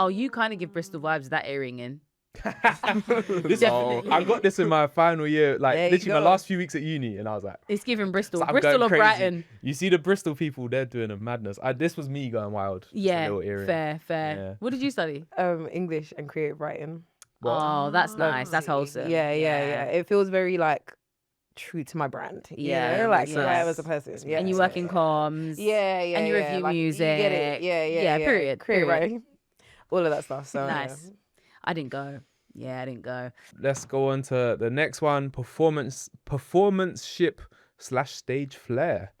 Speaker 3: Oh, you kind of give Bristol vibes with that earring in.
Speaker 2: Definitely. I got this in my final year, like
Speaker 4: There you
Speaker 2: literally my
Speaker 4: go.
Speaker 2: last few weeks at uni, and I was like,
Speaker 3: It's giving Bristol,
Speaker 2: so I'm
Speaker 3: Bristol
Speaker 2: going
Speaker 3: or
Speaker 2: crazy.
Speaker 3: Brighton.
Speaker 2: You see the Bristol people, they're doing a madness. This was me going wild. Just a
Speaker 3: Yeah,
Speaker 2: little earring.
Speaker 3: fair.
Speaker 2: Yeah.
Speaker 3: What did you study?
Speaker 4: English and creative writing.
Speaker 3: Oh, that's nice. That's wholesome.
Speaker 4: Yeah. It feels very like true to my brand.
Speaker 3: Yeah,
Speaker 4: like
Speaker 3: yes.
Speaker 4: who I am as a person. Yeah,
Speaker 3: And you work in comms.
Speaker 4: Yeah,
Speaker 3: And you review
Speaker 4: like,
Speaker 3: music.
Speaker 4: You get it. Yeah.
Speaker 3: Period.
Speaker 4: Creative
Speaker 3: period.
Speaker 4: writing. All of that stuff. So
Speaker 3: Nice. I didn't go. Yeah, I didn't go.
Speaker 2: Let's go on to the next one: performance-ship / stage flair.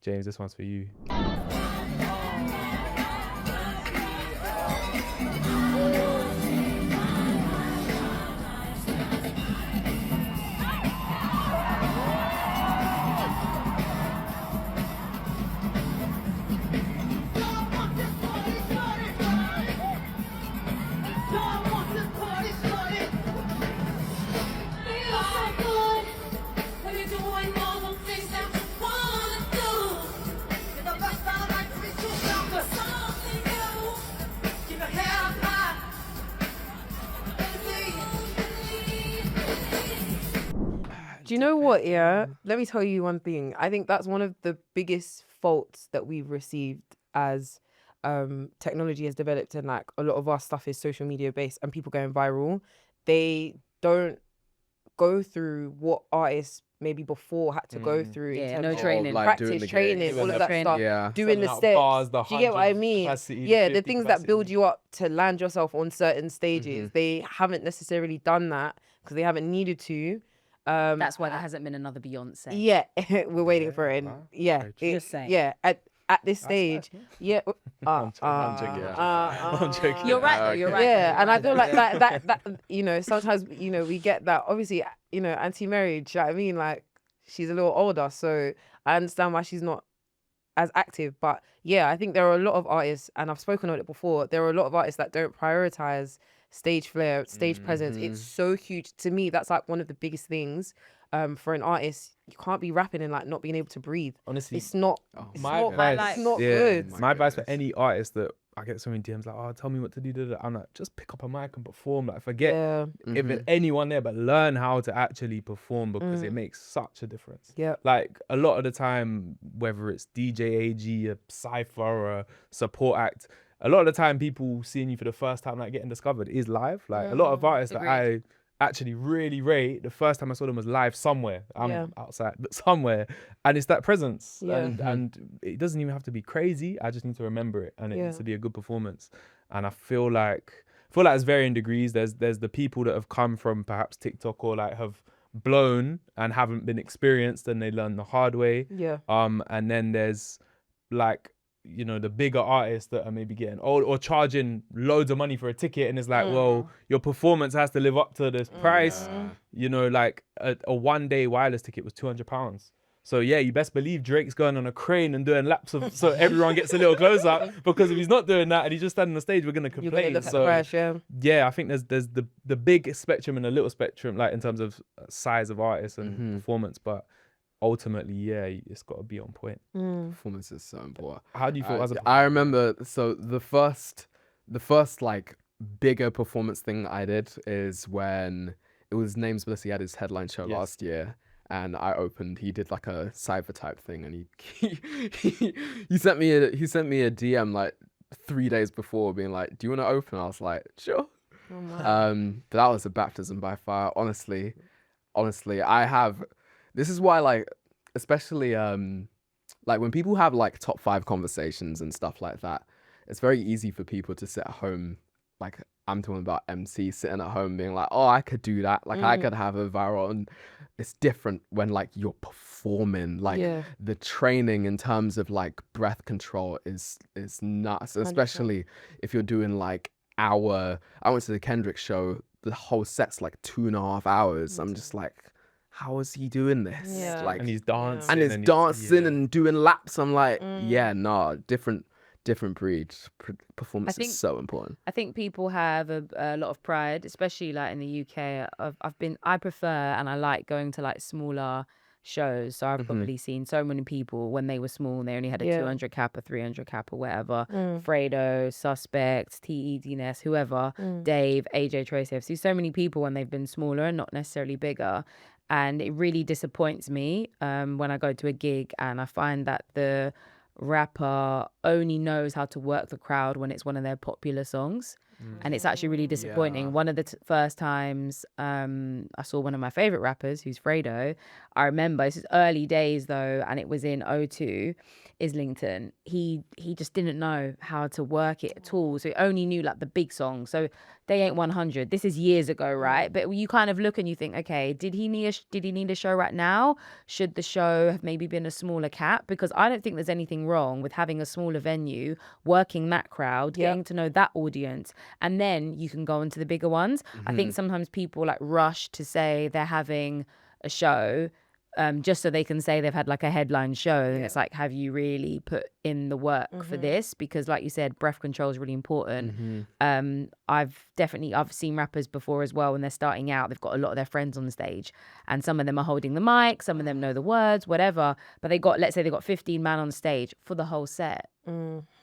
Speaker 2: James, this one's for you.
Speaker 4: Do you know what? Yeah, let me tell you one thing. I think that's one of the biggest faults that we've received as technology has developed, and like a lot of our stuff is social media based and people going viral. They don't go through what artists maybe before had to go through.
Speaker 3: Yeah,
Speaker 4: in
Speaker 3: no
Speaker 4: terms of
Speaker 3: training.
Speaker 1: Like doing
Speaker 4: practice,
Speaker 1: the
Speaker 4: training,
Speaker 1: gigs.
Speaker 4: all of that
Speaker 3: Training.
Speaker 4: stuff.
Speaker 1: Yeah.
Speaker 4: Doing the
Speaker 2: Setting out
Speaker 4: steps.
Speaker 2: bars, the
Speaker 4: Do you get what I
Speaker 2: 100
Speaker 4: mean?
Speaker 2: capacity,
Speaker 4: Yeah, the
Speaker 2: 50
Speaker 4: things that build
Speaker 2: capacity.
Speaker 4: you up to land yourself on certain stages. They haven't necessarily done that because they haven't needed to.
Speaker 3: That's why there hasn't been another Beyonce.
Speaker 4: Yeah, we're waiting for it.
Speaker 2: wow.
Speaker 4: Yeah,
Speaker 2: Very true.
Speaker 3: Just saying.
Speaker 4: Yeah, at this stage, yeah.
Speaker 2: I'm joking. I'm joking.
Speaker 3: You're right, though. You're right.
Speaker 4: Yeah, and I feel like that you know, sometimes we get that. Obviously, anti-marriage. You know what I mean, like she's a little older, so I understand why she's not as active. But yeah, I think there are a lot of artists, and I've spoken on it before. There are a lot of artists that don't prioritize stage flair, stage presence. It's so huge to me. That's like one of the biggest things for an artist. You can't be rapping and like not being able to breathe.
Speaker 2: Honestly,
Speaker 4: It's not. It's
Speaker 2: my
Speaker 4: not,
Speaker 2: advice,
Speaker 4: it's not
Speaker 2: yeah,
Speaker 4: good.
Speaker 2: my advice for any artist that I get so many DMs like, oh, tell me what to do. I'm like, just pick up a mic and perform. Like, forget
Speaker 4: Yeah.
Speaker 2: if there's anyone there, but learn how to actually perform because it makes such a difference.
Speaker 4: Yeah.
Speaker 2: Like a lot of the time, whether it's DJ AG, a cypher, or a support act, a lot of the time people seeing you for the first time, like getting discovered, is live. Like a lot of artists that I actually really rate, the first time I saw them was live somewhere. I'm outside, but somewhere, and it's that presence.
Speaker 4: Yeah.
Speaker 2: And it doesn't even have to be crazy. I just need to remember it, and it needs to be a good performance. And I feel like it's varying degrees. There's the people that have come from perhaps TikTok or like have blown and haven't been experienced, and they learn the hard way.
Speaker 4: Yeah.
Speaker 2: And then there's like, you know, the bigger artists that are maybe getting old or charging loads of money for a ticket, and it's like, well, your performance has to live up to this price. You know, like a one-day wireless ticket was £200. So yeah, you best believe Drake's going on a crane and doing laps of so everyone gets a little close up, because if he's not doing that and he's just standing on the stage, we're gonna
Speaker 4: You're gonna
Speaker 2: complain.
Speaker 4: look at
Speaker 2: So
Speaker 4: the price, yeah.
Speaker 2: yeah, I think there's the big spectrum and the little spectrum, like in terms of size of artists and performance, but ultimately, yeah, it's got to be on point.
Speaker 1: Performance is so important.
Speaker 2: How do you feel as a
Speaker 1: I remember, so the first like bigger performance thing I did is when it was Names Bliss. He had his headline show last year, and I opened. He did like a cypher type thing, and he sent me a DM like 3 days before, being like, "Do you want to open?" I was like, "Sure." But that was a baptism by fire. Honestly, I have. This is why, like, especially like when people have like top 5 conversations and stuff like that, it's very easy for people to sit at home. Like, I'm talking about MC sitting at home being like, oh, I could do that. Like, I could have a viral. And it's different when like you're performing. Like the training in terms of like breath control is nuts, especially if you're doing like hour. I went to the Kendrick show. The whole set's like 2.5 hours. I'm just like, how is he doing this?
Speaker 4: Yeah.
Speaker 1: Like,
Speaker 2: And he's dancing.
Speaker 1: and he's dancing and doing laps. I'm like, yeah, nah, different breed. Performance is so important.
Speaker 3: I think people have a lot of pride, especially like in the UK. I prefer and I like going to like smaller shows. So I've probably seen so many people when they were small and they only had a 200 cap, a 300 cap or whatever. Fredo, Suspect, TED Ness, whoever, Dave, AJ Tracy. I've seen so many people when they've been smaller and not necessarily bigger. And it really disappoints me when I go to a gig and I find that the rapper only knows how to work the crowd when it's one of their popular songs. And it's actually really disappointing.
Speaker 1: Yeah.
Speaker 3: One of the first times I saw one of my favorite rappers, who's Fredo, I remember, this is early days though, and it was in O2, Islington. He just didn't know how to work it at all. So he only knew like the big songs. So They Ain't 100. This is years ago, right? But you kind of look and you think, okay, did he need a show right now? Should the show have maybe been a smaller cap? Because I don't think there's anything wrong with having a smaller venue, working that crowd, getting to know that audience, and then you can go into the bigger ones. I think sometimes people like rush to say they're having a show just so they can say they've had like a headline show. And it's like, have you really put in the work for this? Because like you said, breath control is really important. I've seen rappers before as well when they're starting out. They've got a lot of their friends on the stage and some of them are holding the mic, some of them know the words, whatever. But let's say they got 15 man on stage for the whole set.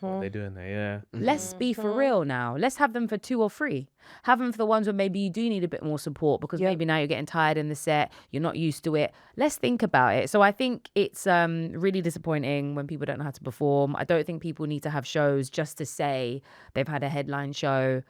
Speaker 2: What they doing there, yeah.
Speaker 3: Let's be for real now. Let's have them for 2 or 3. Have them for the ones where maybe you do need a bit more support because maybe now you're getting tired in the set, you're not used to it. Let's think about it. So I think it's really disappointing when people don't know how to perform. I don't think people need to have shows just to say they've had a headline show.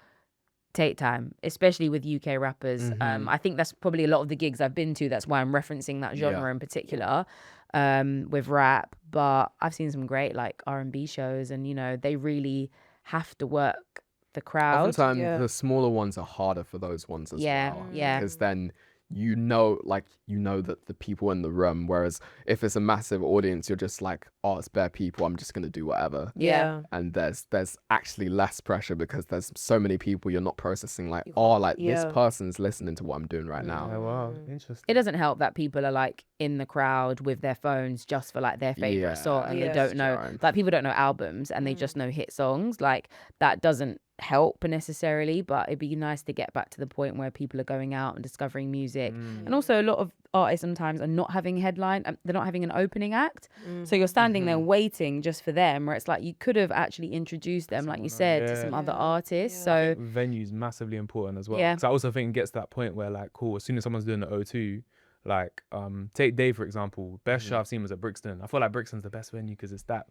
Speaker 3: Take time, especially with UK rappers. I think that's probably a lot of the gigs I've been to. That's why I'm referencing that genre in particular. With rap, but I've seen some great like R&B shows, and you know they really have to work the crowd.
Speaker 1: Oftentimes the smaller ones are harder for those ones as well. Because then you know that the people in the room, whereas if it's a massive audience, you're just like, oh, it's bare people, I'm just gonna do whatever. And there's actually less pressure because there's so many people you're not processing like, this person's listening to what I'm doing right now.
Speaker 2: Oh, wow, interesting.
Speaker 3: It doesn't help that people are like in the crowd with their phones just for like their favorite song, and they don't know, like people don't know albums and they just know hit songs. Like that doesn't help necessarily, but it'd be nice to get back to the point where people are going out and discovering music. And also a lot of artists sometimes are not having they're not having an opening act, so you're standing there waiting just for them, where it's like you could have actually introduced them, like you said, to some other artists. So
Speaker 2: venue's massively important as well.
Speaker 3: Yeah.
Speaker 2: Because I also think it gets to that point where like, cool, as soon as someone's doing the O2, like take Dave for example, best show I've seen was at Brixton. I feel like Brixton's the best venue because it's that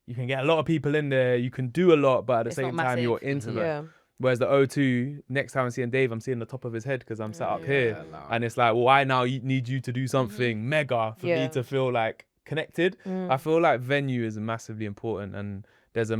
Speaker 2: you can get a lot of people in there, you can do a lot, but at the same time you're intimate. Whereas the O2, next time I'm seeing Dave, I'm seeing the top of his head because I'm sat up here. And it's like, well, I now need you to do something mega for me to feel like connected. I feel like venue is massively important, and there's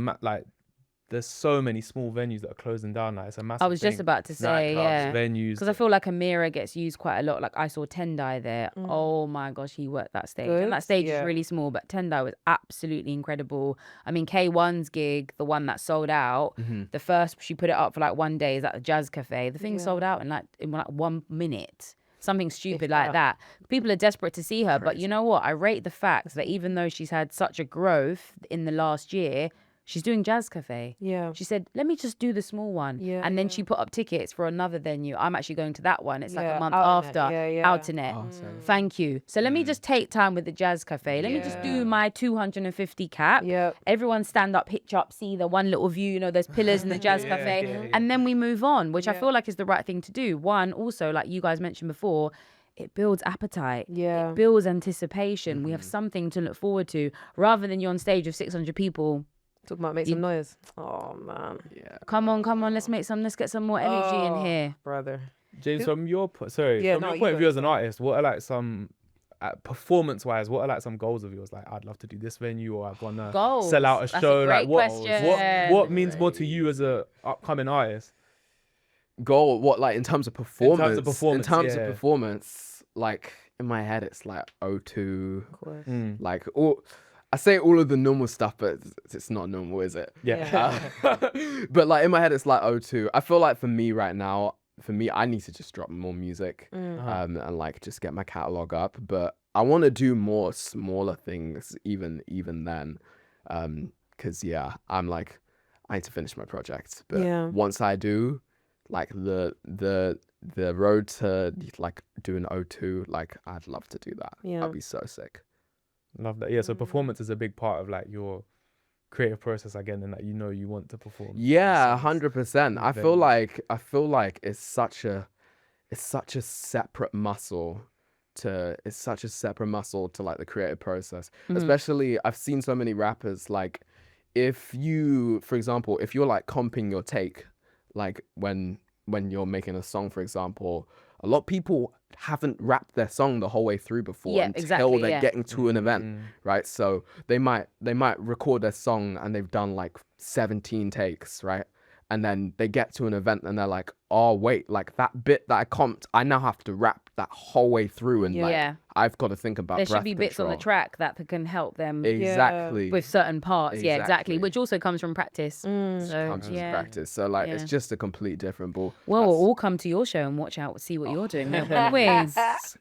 Speaker 2: there's so many small venues that are closing down now. It's a massive
Speaker 3: I was just about to say,
Speaker 2: venues.
Speaker 3: Because I feel like a mirror gets used quite a lot. Like I saw Tendai there. Oh my gosh, he worked that stage. And that stage is really small, but Tendai was absolutely incredible. I mean, K1's gig, the one that sold out, the first, she put it up for like 1 day, is at the Jazz Cafe. The thing sold out in like 1 minute. Something stupid like that. People are desperate to see her. But you know what? I rate the fact that even though she's had such a growth in the last year, she's doing Jazz Cafe. She said, let me just do the small one. And then she put up tickets for another venue. I'm actually going to that one. It's like a month after. Outernet. Thank you. So let me just take time with the Jazz Cafe. Let me just do my 250 cap. Everyone stand up, hitch up, see the one little view, you know, there's pillars in the Jazz Cafe. And then we move on, which I feel like is the right thing to do. One, also, like you guys mentioned before, it builds appetite. It builds anticipation. We have something to look forward to rather than you're on stage with 600 people.
Speaker 4: Talking about make some noise. Oh man.
Speaker 3: Come on, let's get some more energy in here.
Speaker 4: Brother.
Speaker 2: James, from your point of view as an artist, what are like some performance-wise? What are like some goals of yours? Like, I'd love to do this venue, or I want to sell out a show. Like, what means more to you as a upcoming artist?
Speaker 1: Goal? What, like in terms of performance?
Speaker 2: In terms of performance,
Speaker 1: like in my head, it's like O2, like all. I say all of the normal stuff, but it's not normal, is it?
Speaker 2: Yeah.
Speaker 1: But like in my head, it's like O2. I feel like for me right now, I need to just drop more music, and like just get my catalog up. But I want to do more smaller things, even then, because I'm like, I need to finish my project. But once I do, like the road to like doing O2, like I'd love to do that. That'd be so sick.
Speaker 2: Love that. Yeah. So performance is a big part of like your creative process again, and that you want to perform.
Speaker 1: Yeah, 100%. I feel like it's such a separate muscle to like the creative process. Especially I've seen so many rappers, like if you, for example, if you're like comping your take, like when you're making a song, for example, a lot of people haven't rapped their song the whole way through before until they're getting to an event, right? So they might record their song and they've done like 17 takes, right? And then they get to an event and they're like, oh wait, like that bit that I comped, I now have to rap that whole way through, and like I've got to think about
Speaker 3: there
Speaker 1: breath
Speaker 3: should be bits
Speaker 1: control.
Speaker 3: on the track that can help them
Speaker 1: exactly
Speaker 3: with certain parts. Yeah, exactly, which also comes from practice. So
Speaker 1: comes from practice. So like it's just a complete different ball.
Speaker 3: Well, we'll all come to your show and watch out, see what you're doing. Please.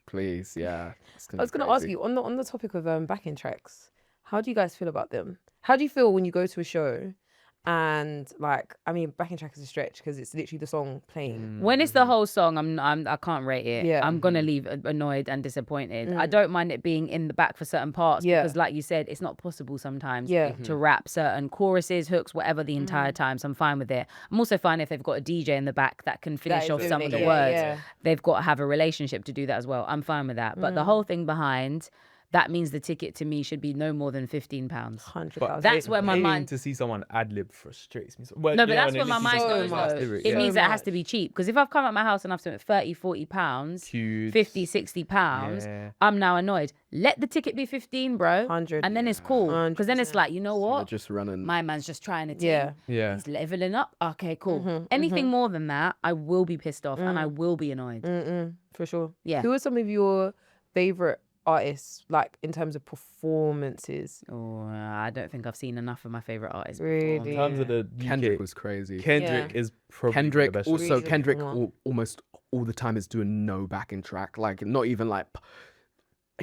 Speaker 1: Please, yeah.
Speaker 4: I was going to ask you on the topic of backing tracks. How do you guys feel about them? How do you feel when you go to a show and like, I mean, backing track is a stretch because it's literally the song playing.
Speaker 3: When it's the whole song, I can't rate it.
Speaker 4: Yeah.
Speaker 3: I'm gonna leave annoyed and disappointed. I don't mind it being in the back for certain parts because, like you said, it's not possible sometimes to rap certain choruses, hooks, whatever the entire time. So I'm fine with it. I'm also fine if they've got a DJ in the back that can finish off some of the words. Yeah. They've got to have a relationship to do that as well. I'm fine with that. But the whole thing behind. That means the ticket to me should be no more than £15.
Speaker 4: 100,000.
Speaker 3: That's where my mind
Speaker 2: to see someone ad lib frustrates me. Well,
Speaker 3: no, but that's where my mind goes. It means that it has to be cheap. Because if I've come at my house and I've spent £30, £40, £50, £60, I'm now annoyed. Let the ticket be 15, bro.
Speaker 4: 100.
Speaker 3: And then it's cool. Because then it's like, you know what?
Speaker 1: Just running.
Speaker 3: My man's just trying to team.
Speaker 2: Yeah.
Speaker 3: He's leveling up. Okay, cool. Anything more than that, I will be pissed off and I will be annoyed.
Speaker 4: For sure.
Speaker 3: Yeah.
Speaker 4: Who are some of your favorite artists, like in terms of performances?
Speaker 3: Oh, I don't think I've seen enough of my favorite artists.
Speaker 4: Really?
Speaker 2: In terms of the
Speaker 1: Kendrick
Speaker 2: UK,
Speaker 1: was crazy.
Speaker 2: Kendrick is probably
Speaker 1: Kendrick
Speaker 2: the best.
Speaker 1: also
Speaker 4: Really?
Speaker 1: Kendrick almost all the time is doing no backing track, like not even like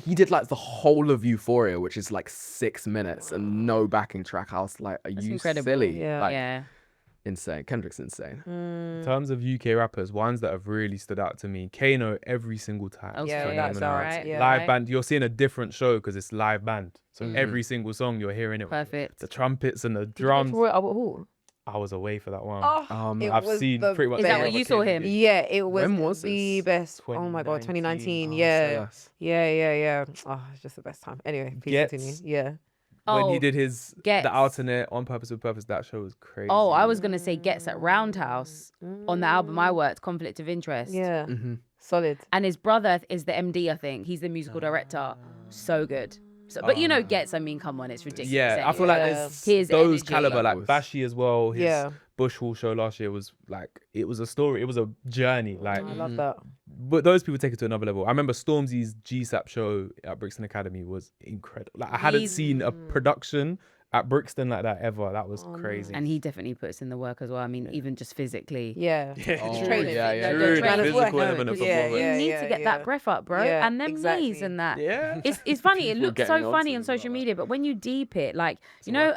Speaker 1: he did like the whole of Euphoria, which is like 6 minutes and no backing track. I was like, are you
Speaker 3: incredible.
Speaker 1: silly?
Speaker 4: Yeah.
Speaker 1: Like, insane. Kendrick's insane.
Speaker 2: In terms of UK rappers, ones that have really stood out to me, Kano every single time.
Speaker 3: Okay.
Speaker 4: Yeah, that's
Speaker 2: Phenomenal.
Speaker 4: alright. Yeah.
Speaker 2: Live band, you're seeing a different show because it's live band. So every single song you're hearing it.
Speaker 3: Perfect.
Speaker 2: The trumpets and the
Speaker 4: Did you
Speaker 2: drums.
Speaker 4: go to Royal Albert Hall?
Speaker 2: I was away for that one.
Speaker 4: It
Speaker 2: I've
Speaker 4: was
Speaker 2: seen
Speaker 4: the
Speaker 2: pretty much.
Speaker 3: Is that
Speaker 2: every
Speaker 3: when you
Speaker 2: other
Speaker 3: saw
Speaker 2: Kano.
Speaker 3: him?
Speaker 4: Yeah, it was,
Speaker 1: When was
Speaker 4: the
Speaker 1: this?
Speaker 4: best. Oh my god, 2019. Yeah. Oh, it's just the best time. Anyway, please
Speaker 2: Gets.
Speaker 4: continue. Yeah.
Speaker 2: When he did his
Speaker 3: Gets.
Speaker 2: the alternate On Purpose with Purpose, that show was crazy.
Speaker 3: Oh, I was going to say Gets at Roundhouse on the album I worked, Conflict of Interest.
Speaker 4: Yeah. Solid.
Speaker 3: And his brother is the MD, I think. He's the musical director. So good. So, but you know, Gets, I mean, come on, it's ridiculous.
Speaker 2: Yeah, I feel like there's
Speaker 3: His
Speaker 2: those
Speaker 3: energy.
Speaker 2: caliber, like Bashi as well. His
Speaker 4: Yeah.
Speaker 2: Bush Hall show last year was like, it was a story, it was a journey. Like,
Speaker 4: I love that.
Speaker 2: but those people take it to another level. I remember Stormzy's GSAP show at Brixton Academy was incredible. Like, I hadn't seen a production at Brixton like that ever. That was crazy.
Speaker 3: And he definitely puts in the work as well. I mean, even just physically.
Speaker 4: Yeah.
Speaker 1: Oh,
Speaker 4: Training.
Speaker 1: yeah.
Speaker 2: True,
Speaker 4: Training.
Speaker 2: the physical element of
Speaker 4: Yeah,
Speaker 2: performance.
Speaker 3: You need to get that breath up, bro.
Speaker 4: Yeah,
Speaker 3: and them
Speaker 4: exactly.
Speaker 3: knees and that.
Speaker 2: Yeah.
Speaker 3: It's funny. It
Speaker 1: People
Speaker 3: looks
Speaker 1: getting
Speaker 3: so funny
Speaker 1: onto
Speaker 3: on
Speaker 1: it
Speaker 3: social media, but when you deep it, like, you know,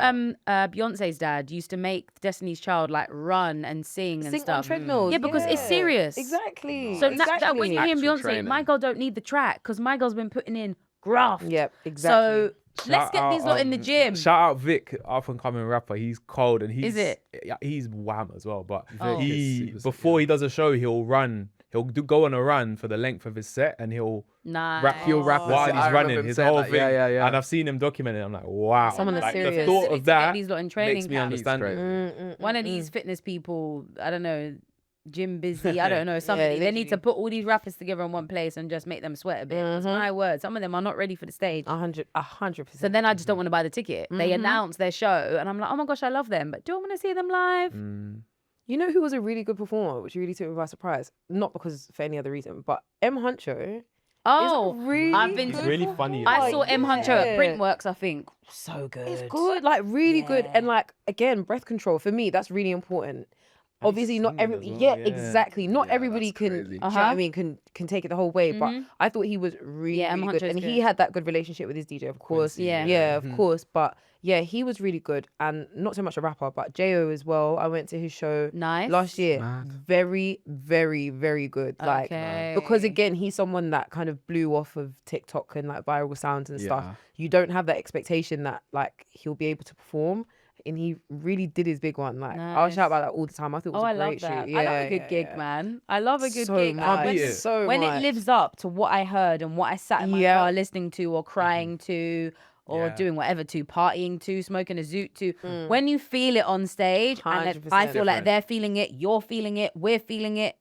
Speaker 3: Beyonce's dad used to make Destiny's Child like run and sing and
Speaker 4: Sing
Speaker 3: stuff.
Speaker 4: on treadmills.
Speaker 3: Yeah, because it's serious.
Speaker 4: Exactly.
Speaker 3: So that when you hear
Speaker 1: Actual
Speaker 3: Beyonce,
Speaker 1: training.
Speaker 3: my girl don't need the track because my girl's been putting in graft.
Speaker 4: Yep, exactly.
Speaker 3: So let's get these lot in the gym.
Speaker 2: Shout out Vic, up and coming rapper. He's cold and he's
Speaker 3: Is it?
Speaker 2: Yeah, he's wham as well. But
Speaker 3: Oh.
Speaker 2: he
Speaker 1: is-
Speaker 2: before he does a show, he'll run. He'll go on a run for the length of his set, and he'll
Speaker 3: Nice.
Speaker 1: He'll rap
Speaker 2: while
Speaker 1: I
Speaker 2: he's
Speaker 1: remember
Speaker 2: running
Speaker 1: him
Speaker 2: his
Speaker 1: saying
Speaker 2: whole
Speaker 1: that.
Speaker 2: thing.
Speaker 1: Yeah.
Speaker 2: And I've seen him documented. I'm like, wow.
Speaker 4: Someone that's
Speaker 2: like,
Speaker 4: serious.
Speaker 2: the thought
Speaker 3: To
Speaker 2: of
Speaker 3: get
Speaker 2: that
Speaker 3: these lot in training
Speaker 2: makes me
Speaker 3: camp.
Speaker 2: understand it.
Speaker 1: Great.
Speaker 3: One of these fitness people, I don't know, Jim Busy, I don't know, something. They need to
Speaker 4: literally.
Speaker 3: put all these rappers together in one place and just make them sweat a bit. That's my word. Some of them are not ready for the stage.
Speaker 4: 100%.
Speaker 3: So then I just don't want to buy the ticket. They announce their show and I'm like, oh my gosh, I love them. But do I want to see them live?
Speaker 4: You know who was a really good performer, which really took me by surprise? Not because for any other reason, but M. Huncho
Speaker 3: Oh,
Speaker 4: really
Speaker 3: I've been.
Speaker 2: It's really funny.
Speaker 3: I
Speaker 2: as
Speaker 3: saw
Speaker 2: well.
Speaker 3: M Huncho at
Speaker 4: Yeah.
Speaker 3: Printworks. I think so good.
Speaker 4: It's good, like really good, and
Speaker 3: Yeah.
Speaker 4: like again, breath control for me that's really important. Obviously, not
Speaker 2: singing
Speaker 4: every
Speaker 2: as well,
Speaker 4: yeah,
Speaker 2: yeah.
Speaker 4: exactly. Not
Speaker 1: Yeah,
Speaker 4: everybody
Speaker 1: that's
Speaker 4: can.
Speaker 1: crazy.
Speaker 4: Do you know what I mean? Can take it the whole way, but I thought he was really,
Speaker 3: Yeah,
Speaker 4: really
Speaker 3: Huncho's
Speaker 4: good, and he
Speaker 3: good.
Speaker 4: had that good relationship with his DJ, of course.
Speaker 2: Quincy,
Speaker 3: Yeah.
Speaker 4: yeah, of course. But yeah, he was really good, and not so much a rapper, but Jo as well. I went to his show
Speaker 3: Nice.
Speaker 4: last year.
Speaker 1: Mad.
Speaker 4: Very, very, very good. Like because
Speaker 3: Okay.
Speaker 4: again, he's someone that kind of blew off of TikTok and like viral sounds and stuff.
Speaker 1: Yeah.
Speaker 4: You don't have that expectation that like he'll be able to perform, and he really did his big one. Like I'll
Speaker 3: Nice.
Speaker 4: shout about that all the time. I thought it was
Speaker 3: Oh,
Speaker 4: a
Speaker 3: I love
Speaker 4: great
Speaker 3: that.
Speaker 4: shoot.
Speaker 3: I
Speaker 4: Yeah,
Speaker 3: love a good
Speaker 4: yeah,
Speaker 3: gig,
Speaker 4: yeah.
Speaker 3: man. I love a good
Speaker 4: So
Speaker 3: gig.
Speaker 4: much.
Speaker 2: beat it.
Speaker 4: So
Speaker 3: when
Speaker 4: much.
Speaker 3: it lives up to what I heard and what I sat in my
Speaker 4: Yeah.
Speaker 3: car listening to or crying to or
Speaker 2: Yeah.
Speaker 3: doing whatever to, partying to, smoking a zoot to, when you feel it on stage and if I
Speaker 4: 100%
Speaker 3: feel like
Speaker 2: different.
Speaker 3: they're feeling it, you're feeling it, we're feeling it.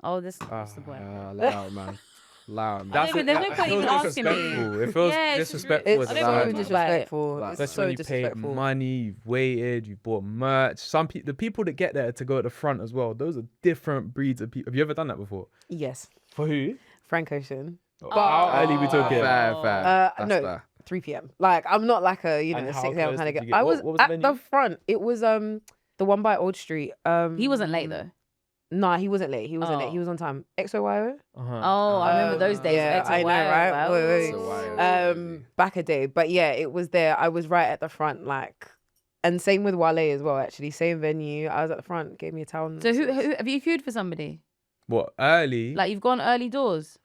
Speaker 3: Oh, this what's the point?
Speaker 1: Loud, man. Loud, man.
Speaker 3: There's no point even asking me.
Speaker 2: disrespectful. It feels
Speaker 3: Yeah, it's
Speaker 2: disrespectful
Speaker 4: It's
Speaker 2: as
Speaker 3: I
Speaker 2: a
Speaker 3: don't
Speaker 4: so
Speaker 3: know
Speaker 2: band.
Speaker 3: what
Speaker 4: disrespectful.
Speaker 1: Like,
Speaker 4: It's
Speaker 2: Especially
Speaker 4: so
Speaker 2: when you paid
Speaker 4: disrespectful.
Speaker 2: money, you've waited, you've bought merch. The people that get there to go at the front as well, those are different breeds of people. Have you ever done that before?
Speaker 4: Yes,
Speaker 2: For who?
Speaker 4: Frank Ocean.
Speaker 2: How early we took it?
Speaker 1: Fair, fair. That's
Speaker 4: No,
Speaker 1: fair.
Speaker 4: 3 p.m. Like I'm not like a
Speaker 2: And how
Speaker 4: 6 a.m.
Speaker 2: close
Speaker 4: kind of
Speaker 2: did
Speaker 4: guy.
Speaker 2: you get?
Speaker 4: I
Speaker 2: What
Speaker 4: was
Speaker 2: was the
Speaker 4: at the
Speaker 2: venue?
Speaker 4: front. It was the one by Old Street.
Speaker 3: He wasn't late though.
Speaker 4: Nah, he wasn't late. He wasn't late.
Speaker 3: Oh.
Speaker 4: He was on time. XOYO.
Speaker 2: Uh-huh.
Speaker 3: Oh, I remember those days.
Speaker 4: Yeah,
Speaker 3: X
Speaker 4: I
Speaker 3: and
Speaker 4: know,
Speaker 3: Y,
Speaker 4: right?
Speaker 3: wow.
Speaker 4: Wait.
Speaker 1: So why is it crazy?
Speaker 4: Back a day, but yeah, it was there. I was right at the front, like, and same with Wale as well. Actually, same venue. I was at the front. Gave me a towel. and
Speaker 3: So who
Speaker 4: sauce.
Speaker 3: have you queued for somebody?
Speaker 2: What, early?
Speaker 3: Like you've gone early doors?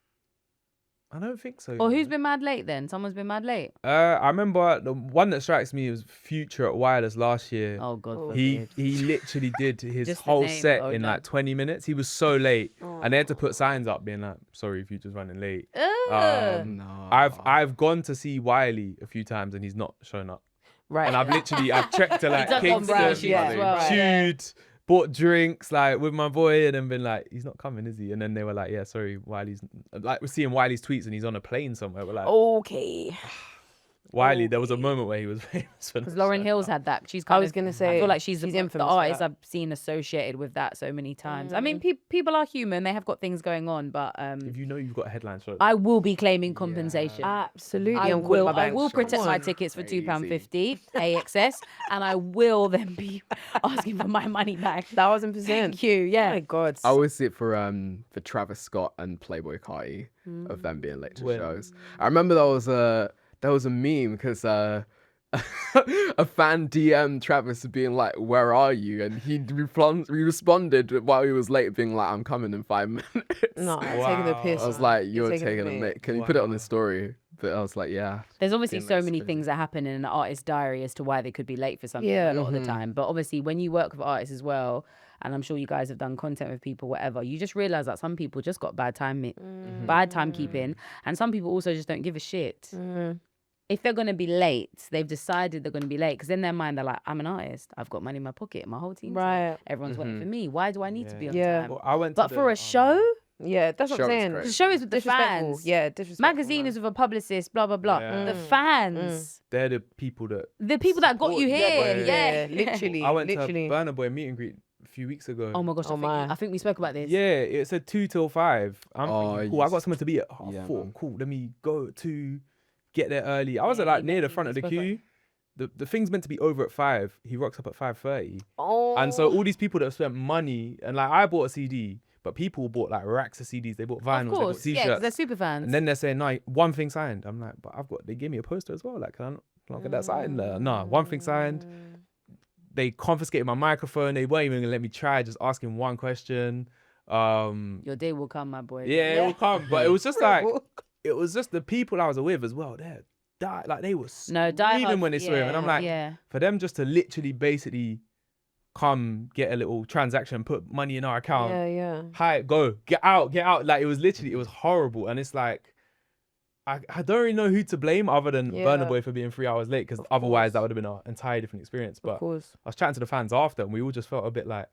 Speaker 2: I don't think so.
Speaker 3: Or
Speaker 2: you
Speaker 3: who's
Speaker 2: know.
Speaker 3: been mad late then? Someone's been mad late.
Speaker 2: I remember the one that strikes me was Future at Wireless last year.
Speaker 3: Oh God.
Speaker 4: Oh.
Speaker 3: forbid.
Speaker 2: He literally did his
Speaker 3: Just the
Speaker 2: whole
Speaker 3: name,
Speaker 2: set
Speaker 3: oh,
Speaker 2: in
Speaker 3: no.
Speaker 2: like 20 minutes. He was so late, and they had to put signs up being like, "Sorry, Future's running late."
Speaker 3: Ugh.
Speaker 1: No.
Speaker 2: I've gone to see Wiley a few times and he's not shown up.
Speaker 4: Right.
Speaker 2: And I've trekked to like
Speaker 3: does
Speaker 2: Kingston,
Speaker 3: combinations
Speaker 4: as well.
Speaker 2: chewed, bought drinks like with my boy, and then been like, "He's not coming, is he?" And then they were like, "Yeah, sorry, Wiley's like we're seeing Wiley's tweets and he's on a plane somewhere." We're like,
Speaker 4: Okay.
Speaker 2: Wiley, there was a moment where he was famous for
Speaker 3: Because
Speaker 2: that.
Speaker 3: Lauren Hill's had that. She's kind
Speaker 4: was
Speaker 3: of,
Speaker 4: gonna say,
Speaker 3: I feel like she's
Speaker 4: she's
Speaker 3: the
Speaker 4: infamous for
Speaker 3: artist
Speaker 4: that.
Speaker 3: I've seen associated with that so many times. I mean, people are human. They have got things going on, but
Speaker 2: If you know you've got a headline show,
Speaker 3: I will be claiming compensation.
Speaker 4: Absolutely.
Speaker 3: I
Speaker 4: I'm calling my
Speaker 3: will. I
Speaker 4: bank.
Speaker 3: will protect
Speaker 4: Come
Speaker 3: my
Speaker 4: on.
Speaker 3: tickets for
Speaker 1: Crazy.
Speaker 3: £2.50 AXS, and I will then be asking for my money back.
Speaker 4: 1,000%.
Speaker 3: Thank you.
Speaker 4: Oh
Speaker 3: Yeah.
Speaker 4: my God.
Speaker 1: I always see it for Travis Scott and Playboy Carti of them being late to
Speaker 2: When?
Speaker 1: shows. I remember there was a meme because a fan DM'd Travis being like, "Where are you?" and he responded while he was late, being like, "I'm coming in 5 minutes."
Speaker 4: No, taking the
Speaker 2: Wow.
Speaker 4: piss.
Speaker 1: I was
Speaker 4: man.
Speaker 1: like, "You're
Speaker 4: taking
Speaker 1: taking
Speaker 4: the
Speaker 1: a
Speaker 4: piss.
Speaker 1: mic." Can you put it on the story? But I was like, "Yeah."
Speaker 3: There's obviously
Speaker 1: Being
Speaker 3: so
Speaker 1: late is
Speaker 3: many
Speaker 1: crazy.
Speaker 3: things that happen in an artist's diary as to why they could be late for something
Speaker 4: Yeah.
Speaker 3: a lot of the time. But obviously, when you work with artists as well, and I'm sure you guys have done content with people, whatever, you just realize that some people just got bad bad timekeeping, and some people also just don't give a shit. If they're going to be late, they've decided they're going to be late because in their mind, they're like, I'm an artist. I've got money in my pocket. My whole team's here.
Speaker 4: Right.
Speaker 3: Everyone's waiting for me. Why do I need to be on
Speaker 4: Yeah.
Speaker 3: time?
Speaker 2: Well, I went.
Speaker 3: But
Speaker 2: to
Speaker 3: for
Speaker 2: the,
Speaker 3: a show,
Speaker 4: Yeah, that's what
Speaker 1: Show
Speaker 4: I'm
Speaker 1: is
Speaker 4: saying.
Speaker 1: crazy.
Speaker 3: the show is with the
Speaker 4: Disrespectful.
Speaker 3: fans.
Speaker 4: Yeah, disrespectful.
Speaker 3: Magazine
Speaker 4: man.
Speaker 3: is with a publicist, blah, blah, blah.
Speaker 2: Yeah.
Speaker 3: The fans.
Speaker 2: they're the people that
Speaker 3: The people that got you here.
Speaker 4: Yeah,
Speaker 3: Yeah.
Speaker 4: literally.
Speaker 2: I went
Speaker 4: literally.
Speaker 2: to Burna Boy meet and greet a few weeks ago.
Speaker 3: Oh my gosh,
Speaker 4: Oh my.
Speaker 3: I think we spoke about this.
Speaker 2: Yeah, it said 2 till 5. I'm
Speaker 1: Oh,
Speaker 2: thinking, cool. I got
Speaker 1: yes.
Speaker 2: something to be at half
Speaker 1: Yeah,
Speaker 2: 4.
Speaker 1: man.
Speaker 2: Cool. Let me go to get there early. I was
Speaker 3: Yeah,
Speaker 2: at like
Speaker 3: you
Speaker 2: near the
Speaker 3: mentioned
Speaker 2: front of the
Speaker 3: spoke about-
Speaker 2: queue. The thing's meant to be over at 5. He rocks up at 5:30.
Speaker 4: Oh.
Speaker 2: And so all these people that have spent money, and like I bought a CD, but people bought like racks of CDs. They bought vinyls,
Speaker 3: Of
Speaker 2: they bought
Speaker 3: course. Yeah, 'cause
Speaker 2: t-shirts.
Speaker 3: they're super fans.
Speaker 2: And then they're saying, no, one thing signed. I'm like, but they gave me a poster as well. Like, can I not get that signed? No, one thing signed. They confiscated my microphone. They weren't even gonna let me try, just asking one question.
Speaker 3: Your day will come, my boy.
Speaker 2: Yeah, it will come. But it was just like, it was just the people I was with as well. They're like they were screaming when they saw him. And I'm like,
Speaker 3: yeah.
Speaker 2: for them just to literally basically come get a little transaction, put money in our account.
Speaker 4: Yeah.
Speaker 2: Hi, go, get out. Like it was horrible. And it's like, I don't really know who to blame other than
Speaker 4: Yeah.
Speaker 2: Burna Boy for being 3 hours late, because
Speaker 4: Of
Speaker 2: otherwise
Speaker 4: course.
Speaker 2: that would have been an entirely different experience.
Speaker 4: Of
Speaker 2: But
Speaker 4: course.
Speaker 2: I was chatting to the fans after, and we all just felt a bit like,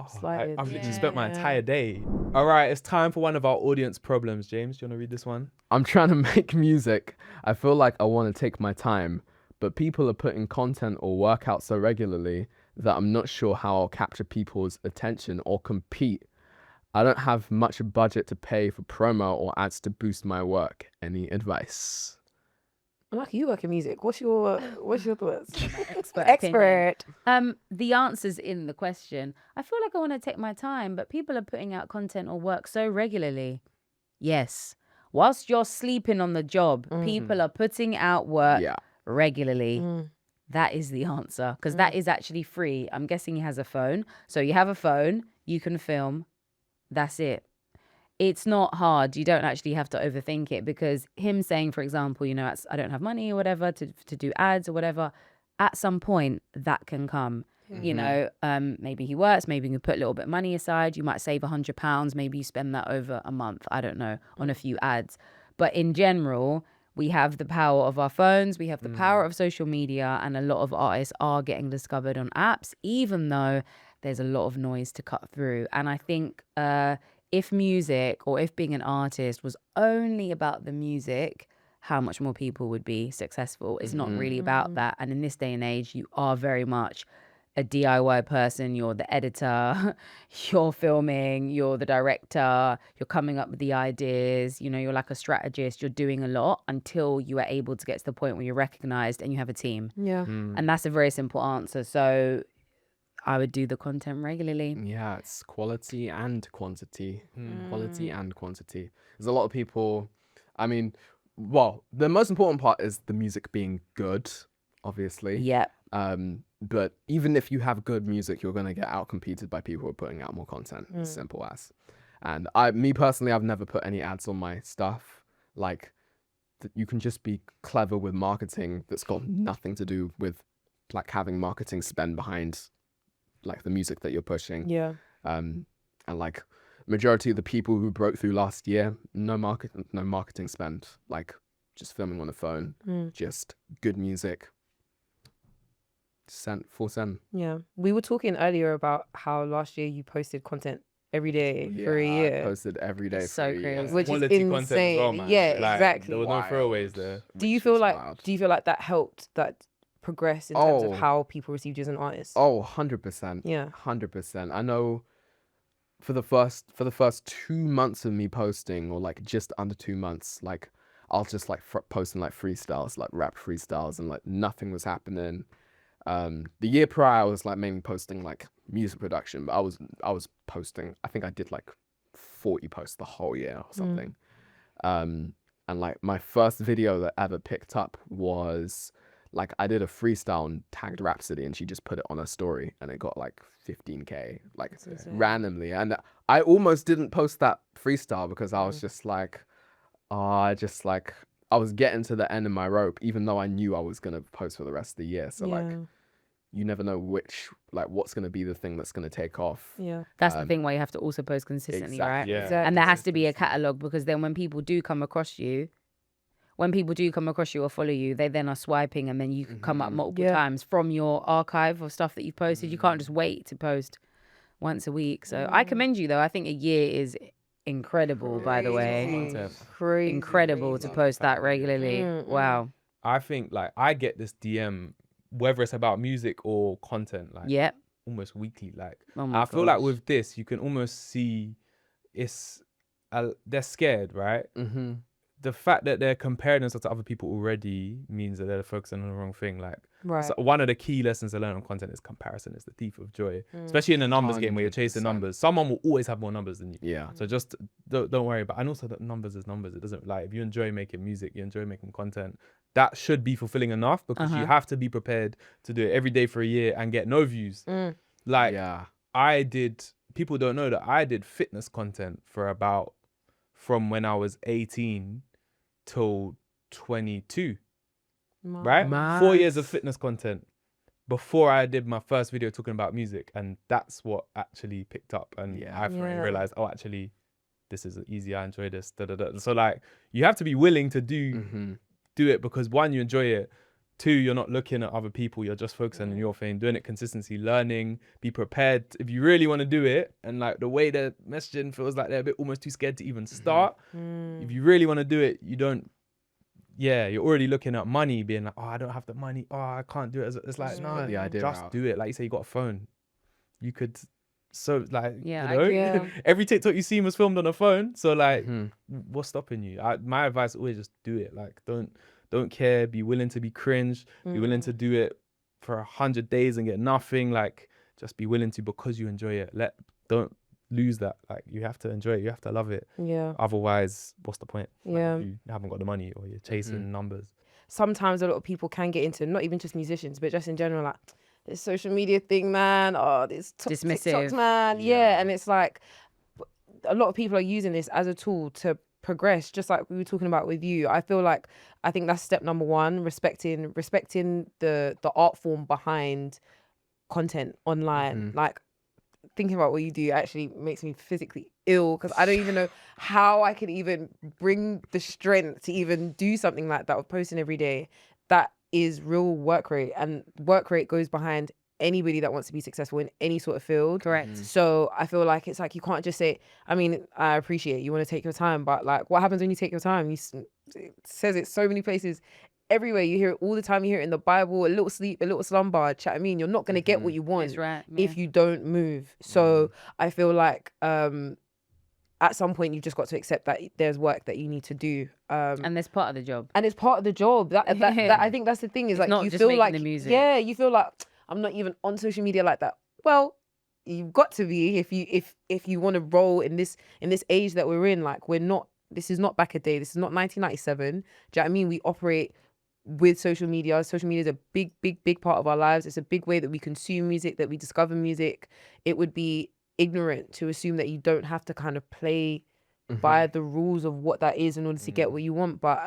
Speaker 4: Slighted.
Speaker 2: I've literally spent my
Speaker 4: Yeah.
Speaker 2: entire day. All right, it's time for one of our audience problems. James, do you want to read this one?
Speaker 1: I'm trying to make music. I feel like I want to take my time, but people are putting content or work out so regularly that I'm not sure how I'll capture people's attention or compete I don't have much budget to pay for promo or ads to boost my work. Any advice?
Speaker 4: Like, you work in music. What's your thoughts?
Speaker 3: Expert. The answer's in the question. I feel like I want to take my time, but people are putting out content or work so regularly. Yes. Whilst you're sleeping on the job, people are putting out work regularly. That is the answer, because that is actually free. I'm guessing he has a phone. So you have a phone, you can film. That's it. It's not hard. You don't actually have to overthink it, because him saying, for example, you know, I don't have money or whatever to do ads or whatever, at some point that can come. You know, maybe he works, maybe you can put a little bit of money aside. You might save £100. Maybe you spend that over a month, I don't know, on a few ads. But in general, we have the power of our phones. We have the power of social media. And a lot of artists are getting discovered on apps, even though there's a lot of noise to cut through. And I think if music, or if being an artist was only about the music, how much more people would be successful. It's not really about that. And in this day and age, you are very much a DIY person. You're the editor, you're filming, you're the director, you're coming up with the ideas, you know, you're like a strategist. You're doing a lot until you are able to get to the point where you're recognized and you have a team.
Speaker 4: Yeah.
Speaker 3: And that's a very simple answer. So I would do the content regularly.
Speaker 1: Yeah, it's quality and quantity. Quality and quantity. There's a lot of people, I mean, well, the most important part is the music being good, obviously.
Speaker 3: Yeah.
Speaker 1: But even if you have good music, you're going to get outcompeted by people who are putting out more content. Simple as. And me personally, I've never put any ads on my stuff. Like, you can just be clever with marketing that's got nothing to do with like having marketing spend behind like the music that you're pushing.
Speaker 4: Yeah.
Speaker 1: And like majority of the people who broke through last year, no marketing spend, like just filming on the phone, just good music. Full send.
Speaker 4: Yeah. We were talking earlier about how last year you posted content every day for a year.
Speaker 1: I posted every day
Speaker 3: So
Speaker 1: for a year.
Speaker 3: crazy.
Speaker 4: Which is
Speaker 2: Quality content as
Speaker 4: insane.
Speaker 2: well, man.
Speaker 4: Yeah,
Speaker 2: Like,
Speaker 4: exactly.
Speaker 2: There was no throwaways there.
Speaker 4: Do you feel like that helped that progress in terms of how people received you as an artist?
Speaker 1: Oh, 100%.
Speaker 4: Yeah.
Speaker 1: 100%. I know for the first 2 months of me posting, or like just under 2 months, like I'll just like posting like freestyles, like rap freestyles, and like nothing was happening. The year prior I was like mainly posting like music production, but I was posting, I think I did like 40 posts the whole year or something. And like my first video that ever picked up was like I did a freestyle and tagged Rhapsody, and she just put it on her story, and it got like 15K like randomly. And I almost didn't post that freestyle because I was just like, I was getting to the end of my rope, even though I knew I was going to post for the rest of the year. So like, you never know what's going to be the thing that's going to take off.
Speaker 4: Yeah.
Speaker 3: That's the thing why you have to also post consistently, right?
Speaker 2: Yeah.
Speaker 4: Exactly.
Speaker 3: And there has to be a catalogue, because then when people do come across you or follow you, they then are swiping, and then you can come up multiple times from your archive of stuff that you've posted. You can't just wait to post once a week. So I commend you, though. I think a year is incredible, by the way.
Speaker 4: Crazy.
Speaker 3: Incredible to post that regularly. Wow.
Speaker 2: I think like I get this DM, whether it's about music or content, like
Speaker 3: Yep.
Speaker 2: almost weekly. Like
Speaker 3: Oh my
Speaker 2: I feel like
Speaker 3: gosh.
Speaker 2: with this, you can almost see they're scared, right? The fact that they're comparing themselves to other people already means that they're focusing on the wrong thing. Like,
Speaker 4: Right.
Speaker 2: so one of the key lessons to learn on content is comparison is the thief of joy, especially in a numbers game where you're chasing
Speaker 1: 100%.
Speaker 2: numbers. Someone will always have more numbers than you.
Speaker 1: Yeah.
Speaker 2: So just don't worry about. And also that numbers is numbers. It doesn't, like, if you enjoy making music, you enjoy making content, that should be fulfilling enough, because you have to be prepared to do it every day for a year and get no views. Like, people don't know that I did fitness content from when I was 18 till 22, right?
Speaker 1: Mad.
Speaker 2: 4 years of fitness content before I did my first video talking about music, and that's what actually picked up. And I realized, oh, actually, this is easy. I enjoy this. So like, you have to be willing to do it, because one, you enjoy it. Two, you're not looking at other people. You're just focusing on your thing, doing it consistency, learning, be prepared. If you really want to do it, and like the way the messaging feels like they're a bit almost too scared to even start. If you really want to do it, you're already looking at money, being like, oh, I don't have the money. Oh, I can't do it. It's like, no,
Speaker 1: the idea
Speaker 2: just
Speaker 1: out.
Speaker 2: do it. Like you say, you got a phone. You could so like,
Speaker 3: Yeah,
Speaker 2: you know,
Speaker 4: Yeah.
Speaker 2: every TikTok you seen was filmed on a phone. So like, what's stopping you? My advice always just do it. Like, don't care. Be willing to be cringe. Be willing to do it for 100 days and get nothing. Like, just be willing to because you enjoy it. Don't lose that. Like, you have to enjoy it. You have to love it.
Speaker 4: Yeah.
Speaker 2: Otherwise, what's the point? Like,
Speaker 4: Yeah.
Speaker 2: if you haven't got the money or you're chasing numbers.
Speaker 4: Sometimes a lot of people can get into, not even just musicians, but just in general, like this social media thing, man. Oh, this
Speaker 3: Dismissive.
Speaker 4: TikToks, man. Yeah. And it's like a lot of people are using this as a tool to progress, just like we were talking about with you. I think that's step number one, respecting the art form behind content online. Like, thinking about what you do actually makes me physically ill because I don't even know how I can even bring the strength to even do something like that of posting every day. That is real work rate, and work rate goes behind anybody that wants to be successful in any sort of field.
Speaker 3: Correct.
Speaker 4: So I feel like it's like you can't just say, I mean, I appreciate you want to take your time, but like what happens when you take your time? It says it so many places. Everywhere you hear it all the time. You hear it in the Bible, a little sleep, a little slumber. Chat, I mean, you're not going to get what you want
Speaker 3: That's right.
Speaker 4: if you don't move. So I feel like at some point you've just got to accept that there's work that you need to do.
Speaker 3: And that's part of the job.
Speaker 4: And it's part of the job. That I think that's the thing is
Speaker 3: It's
Speaker 4: like
Speaker 3: not
Speaker 4: you
Speaker 3: just
Speaker 4: feel
Speaker 3: making
Speaker 4: like
Speaker 3: the music.
Speaker 4: yeah, you feel like I'm not even on social media like that. Well, you've got to be if you want to roll in this age that we're in. Like, we're not. This is not back a day. This is not 1997. Do you know what I mean? We operate with social media. Social media is a big part of our lives. It's a big way that we consume music, that we discover music. It would be ignorant to assume that you don't have to kind of play by the rules of what that is in order to get what you want. But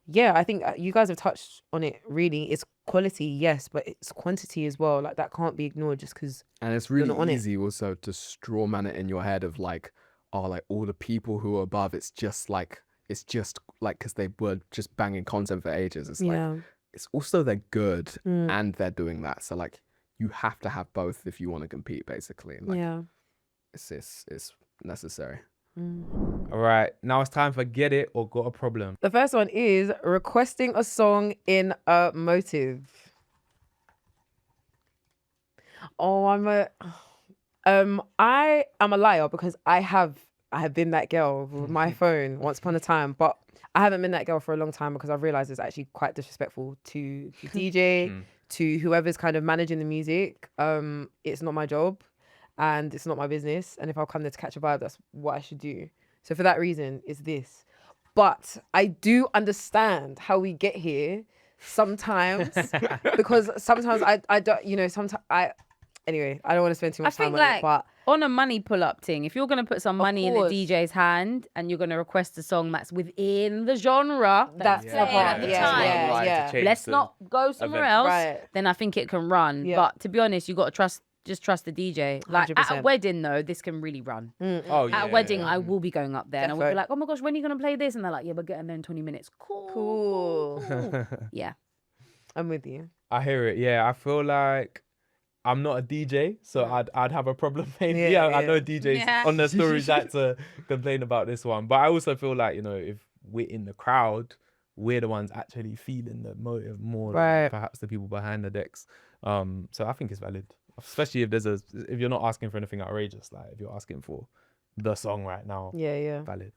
Speaker 4: yeah, I think you guys have touched on it really. It's quality, yes, but it's quantity as well. Like, that can't be ignored just because.
Speaker 1: And it's
Speaker 4: not on
Speaker 1: really
Speaker 4: it.
Speaker 1: easy also to straw man it in your head of like, oh, like all the people who are above, it's just like because they were just banging content for ages. It's like, it's also they're good and they're doing that. So like, you have to have both if you want to compete, basically. Like, it's necessary.
Speaker 2: All right, now it's time for Get It or Got a Problem.
Speaker 4: The first one is requesting a song in a motive. Oh, I am a liar because I have been that girl with my phone once upon a time, but I haven't been that girl for a long time because I've realized it's actually quite disrespectful to the DJ, to whoever's kind of managing the music. It's not my job and it's not my business. And if I'll come there to catch a vibe, that's what I should do. So for that reason, it's this. But I do understand how we get here sometimes because sometimes I don't, anyway, I don't want to spend too much time on it, but
Speaker 3: on a money pull-up thing, if you're going to put some money in the DJ's hand and you're going to request a song that's within the genre that's
Speaker 4: the
Speaker 3: playing
Speaker 4: part.
Speaker 3: at the
Speaker 4: Yeah,
Speaker 3: time,
Speaker 4: yeah.
Speaker 3: let's not go somewhere else,
Speaker 4: Right.
Speaker 3: then I think it can run.
Speaker 4: Yeah.
Speaker 3: But to be honest, you got to just trust the DJ. Like, at a
Speaker 4: 100%.
Speaker 3: wedding, though, this can really run.
Speaker 2: Oh, yeah.
Speaker 3: At a wedding, I will be going up there and I will be
Speaker 4: Defo.
Speaker 3: like, oh my gosh, when are you going to play this? And they're like, yeah, we're getting there in 20 minutes. Cool. Yeah.
Speaker 4: I'm with you.
Speaker 2: I hear it. Yeah, I feel like I'm not a DJ, so I'd have a problem. Maybe
Speaker 4: Yeah,
Speaker 2: I
Speaker 4: yeah.
Speaker 2: know DJs on their stories like to complain about this one, but I also feel like, if we're in the crowd, we're the ones actually feeling the motive more than perhaps the people behind the decks. So I think it's valid, especially if you're not asking for anything outrageous, like if you're asking for the song right now.
Speaker 4: Yeah.
Speaker 2: Valid.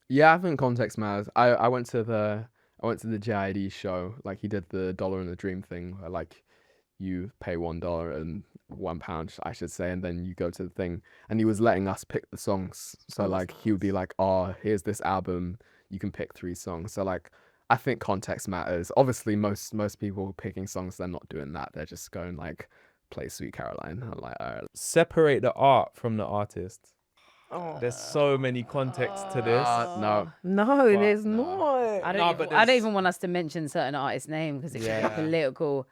Speaker 1: Yeah, I think context matters. I went to the JID show. Like, he did the $1 in the Dream thing where like you pay $1 and £1, I should say, and then you go to the thing, and he was letting us pick the songs. So like, he would be like, oh, here's this album, you can pick 3 songs. So like, I think context matters. Obviously, most people picking songs, they're not doing that. They're just going like, play Sweet Caroline. I'm like, all right.
Speaker 2: Separate the art from the artist.
Speaker 4: Oh.
Speaker 2: There's so many contexts to this.
Speaker 1: No.
Speaker 4: No, there's not.
Speaker 3: I
Speaker 2: No, but
Speaker 3: don't even want us to mention certain artists' name because it could
Speaker 2: Yeah.
Speaker 3: be political.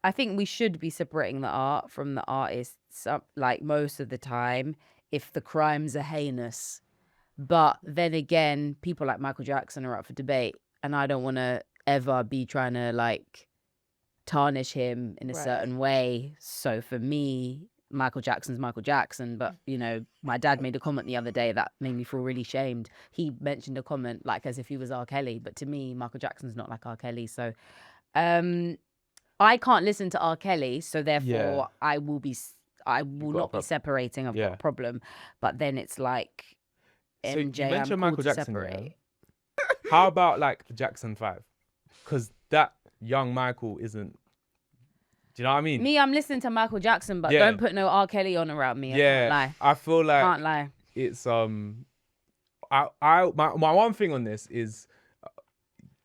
Speaker 3: I think we should be separating the art from the artists, like most of the time, if the crimes are heinous. But then again, people like Michael Jackson are up for debate, and I don't want to ever be trying to like tarnish him in a certain way. So for me, Michael Jackson's Michael Jackson. But my dad made a comment the other day that made me feel really shamed. He mentioned a comment like as if he was R. Kelly, but to me, Michael Jackson's not like R. Kelly. So I can't listen to R. Kelly, so therefore I will be I will not be separating. I've got a problem. But then it's like,
Speaker 2: So you
Speaker 3: MJ,
Speaker 2: mentioned
Speaker 3: I'm
Speaker 2: Michael
Speaker 3: cool to
Speaker 2: Jackson, yeah?
Speaker 3: separate.
Speaker 2: How about like Jackson 5? Because that young Michael isn't. Do you know what I mean?
Speaker 3: Me, I'm listening to Michael Jackson, but
Speaker 2: Yeah.
Speaker 3: don't put no R. Kelly on around me. I can't lie.
Speaker 2: I feel like
Speaker 3: Can't lie.
Speaker 2: it's my one thing on this is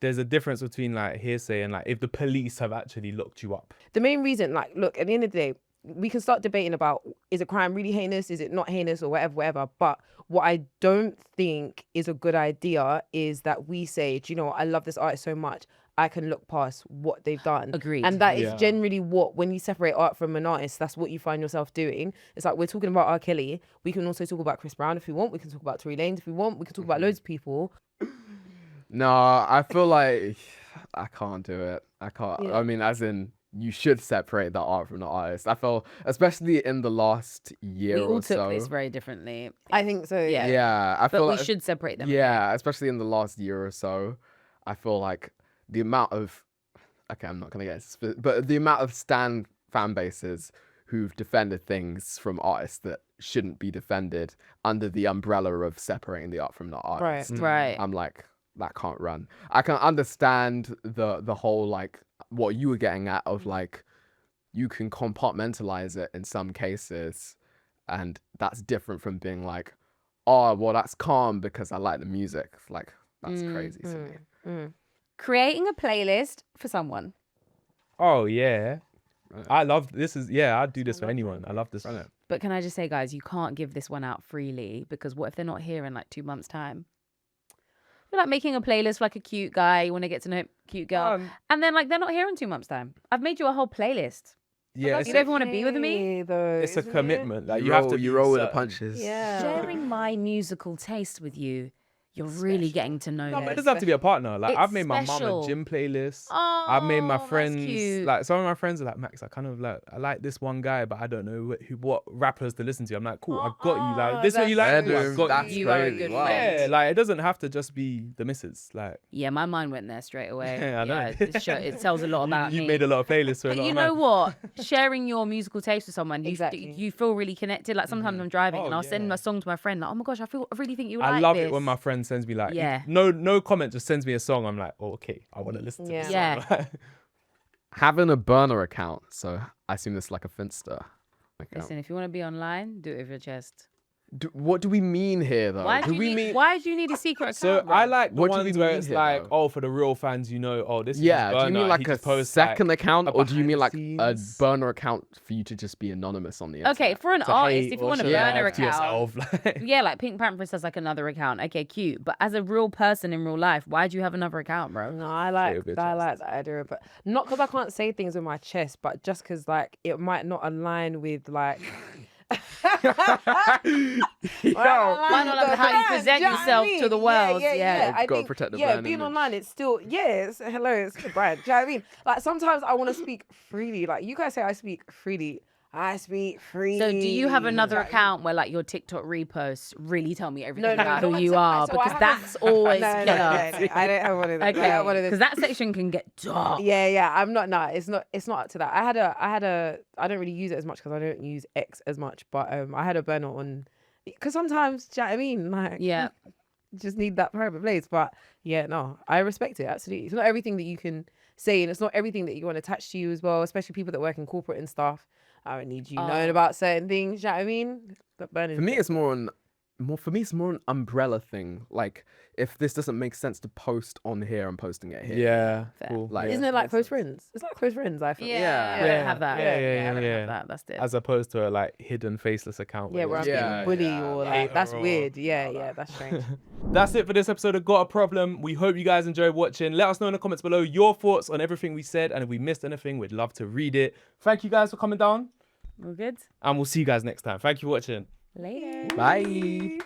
Speaker 2: there's a difference between like hearsay and like if the police have actually looked you up.
Speaker 4: The main reason, like, look, at the end of the day, we can start debating about, is a crime really heinous? Is it not heinous or whatever? But what I don't think is a good idea is that we say, do you know what? I love this artist so much, I can look past what they've done.
Speaker 3: Agreed.
Speaker 4: And that is generally what, when you separate art from an artist, that's what you find yourself doing. It's like, we're talking about R. Kelly. We can also talk about Chris Brown if we want. We can talk about Tory Lanez if we want. We can talk about loads of people.
Speaker 1: No, I feel like I can't do it. I can't.
Speaker 4: Yeah.
Speaker 1: I mean, as in, you should separate the art from the artist. I feel, especially in the last year
Speaker 3: We all
Speaker 1: or
Speaker 3: took
Speaker 1: so.
Speaker 3: this very differently.
Speaker 4: I think so, yeah.
Speaker 1: Yeah, I
Speaker 3: But
Speaker 1: feel
Speaker 3: we
Speaker 1: like,
Speaker 3: should separate them.
Speaker 1: yeah, especially in the last year or so. I feel like the amount of, okay, I'm not gonna get, but the amount of fan bases who've defended things from artists that shouldn't be defended under the umbrella of separating the art from the artist.
Speaker 3: Right.
Speaker 1: I'm like, that can't run. I can understand the whole like what you were getting at of like you can compartmentalize it in some cases, and that's different from being like, oh well, that's calm because I like the music. Like that's crazy to me.
Speaker 3: Creating a playlist for someone.
Speaker 2: Oh yeah. I love this. I'd do this for anyone. I love this.
Speaker 3: But can I just say, guys, you can't give this one out freely because what if they're not here in like 2 months' time? You're like making a playlist for like a cute guy, you want to get to know a cute girl, and then like they're not here in 2 months' time. I've made you a whole playlist.
Speaker 2: Yeah,
Speaker 3: You don't even want to be with me?
Speaker 4: Though,
Speaker 2: it's a
Speaker 4: isn't
Speaker 2: commitment. Like
Speaker 1: You
Speaker 2: have
Speaker 1: roll,
Speaker 2: to
Speaker 1: you
Speaker 2: be
Speaker 1: roll with the
Speaker 2: certain.
Speaker 1: punches.
Speaker 4: Yeah.
Speaker 3: Sharing my musical taste with you, you're really getting to know
Speaker 2: No,
Speaker 3: me.
Speaker 2: but it doesn't have to be a partner. Like
Speaker 3: It's
Speaker 2: I've made my mum
Speaker 3: special.
Speaker 2: a gym playlist.
Speaker 3: Oh,
Speaker 2: I've made my
Speaker 3: that's
Speaker 2: friends
Speaker 3: cute.
Speaker 2: like some of my friends are like, Max, I kind of like I like this one guy, but I don't know what rappers to listen to. I'm like, cool, I got you. Like this is what you like. Cool, I got
Speaker 1: That's
Speaker 2: you.
Speaker 3: You are a
Speaker 1: crazy.
Speaker 3: good
Speaker 1: Wow.
Speaker 3: friend.
Speaker 2: Yeah, like it doesn't have to just be the missus. Like
Speaker 3: Yeah, my mind went there straight away.
Speaker 2: Yeah, I know.
Speaker 3: It tells a lot about
Speaker 2: you
Speaker 3: me.
Speaker 2: made a lot of playlists for a
Speaker 3: But
Speaker 2: lot
Speaker 3: you
Speaker 2: of
Speaker 3: know
Speaker 2: man.
Speaker 3: what? Sharing your musical taste with someone,
Speaker 4: Exactly.
Speaker 3: you feel really connected. Like sometimes I'm driving
Speaker 2: Oh,
Speaker 3: and I'll send
Speaker 2: yeah.
Speaker 3: my song to my friend. Like, oh my gosh, I really think you
Speaker 2: I
Speaker 3: like
Speaker 2: love
Speaker 3: this.
Speaker 2: it when my friend sends me like
Speaker 3: Yeah.
Speaker 2: no comment, just sends me a song. I'm like, oh, okay, I want to listen to this.
Speaker 3: Yeah.
Speaker 2: Song.
Speaker 1: Having a burner account, so I assume this is like a Finsta account.
Speaker 3: Listen, if you want to be online, do it with your chest.
Speaker 1: What do we mean here though?
Speaker 3: Why do you need a secret account?
Speaker 2: So
Speaker 3: bro?
Speaker 2: I like the
Speaker 1: What do we
Speaker 2: ones where
Speaker 1: mean
Speaker 2: it's
Speaker 1: here,
Speaker 2: like,
Speaker 1: though?
Speaker 2: oh, for the real fans, you know, oh, this is
Speaker 1: Yeah,
Speaker 2: his
Speaker 1: do you
Speaker 2: burner.
Speaker 1: mean
Speaker 2: He
Speaker 1: like a
Speaker 2: just posts,
Speaker 1: second
Speaker 2: like,
Speaker 1: account,
Speaker 2: a
Speaker 1: or do you mean like
Speaker 2: behind
Speaker 1: a
Speaker 2: the scenes
Speaker 1: burner account for you to just be anonymous on the internet?
Speaker 3: Okay, for an
Speaker 2: to
Speaker 3: artist,
Speaker 2: hate
Speaker 3: if you
Speaker 2: or
Speaker 3: want a
Speaker 2: show
Speaker 3: burner
Speaker 2: off to
Speaker 3: account,
Speaker 2: yourself, like-
Speaker 3: yeah, like Pink Panthers has like another account. Okay, cute. But as a real person in real life, why do you have another account, bro?
Speaker 4: No, I like
Speaker 2: with your
Speaker 4: that idea, but not because I can't say things with my chest, but just because like it might not align with like.
Speaker 3: Why not like how you present yourself to the world? Yeah.
Speaker 4: I
Speaker 1: Gotta
Speaker 4: think,
Speaker 1: protect the
Speaker 4: yeah,
Speaker 1: brand
Speaker 4: being
Speaker 1: image.
Speaker 4: online, it's still, hello, it's the brand. Do you know what I mean? Like sometimes I want to speak freely. Like you guys say I speak freely. I speak freely.
Speaker 3: So do you have another
Speaker 4: Do you know what I mean?
Speaker 3: account where like your TikTok reposts really tell me everything
Speaker 4: No,
Speaker 3: about
Speaker 4: no,
Speaker 3: who
Speaker 4: no,
Speaker 3: you
Speaker 4: so-
Speaker 3: are?
Speaker 4: so I
Speaker 3: Because
Speaker 4: haven't-
Speaker 3: that's always
Speaker 4: No,
Speaker 3: killer.
Speaker 4: I don't have one of them. I don't have one of
Speaker 3: Okay,
Speaker 4: them.
Speaker 3: because that section can get dark.
Speaker 4: Yeah, I'm not. No, it's not up to that. I don't really use it as much because I don't use X as much. But I had a burner on, because sometimes, do you know what I mean? Like,
Speaker 3: Yeah.
Speaker 4: just need that private place. But yeah, no, I respect it absolutely. It's not everything that you can say, and it's not everything that you want attached to you as well. Especially people that work in corporate and stuff. I don't need you knowing about certain things. Do you know what I mean? But burning.
Speaker 1: For me, it's more an umbrella thing. Like if this doesn't make sense to post on here, I'm posting it here.
Speaker 2: Yeah,
Speaker 3: Fair.
Speaker 2: cool.
Speaker 1: Like-
Speaker 4: Isn't it like close friends? It's like close friends. I feel.
Speaker 3: Yeah, I
Speaker 2: Yeah.
Speaker 3: don't have that.
Speaker 2: Yeah,
Speaker 3: I don't
Speaker 2: yeah.
Speaker 3: have that. That's it.
Speaker 2: As opposed to a like hidden faceless account.
Speaker 4: Yeah, where I'm
Speaker 1: Yeah,
Speaker 4: being bully
Speaker 1: yeah,
Speaker 4: or
Speaker 1: yeah.
Speaker 4: like that's
Speaker 2: Hater or
Speaker 4: weird. Yeah, that's strange.
Speaker 2: That's it for this episode of Got a Problem. We hope you guys enjoyed watching. Let us know in the comments below your thoughts on everything we said, and if we missed anything, we'd love to read it. Thank you guys for coming down,
Speaker 3: All good?
Speaker 2: and we'll see you guys next time. Thank you for watching.
Speaker 3: Later.
Speaker 1: Bye.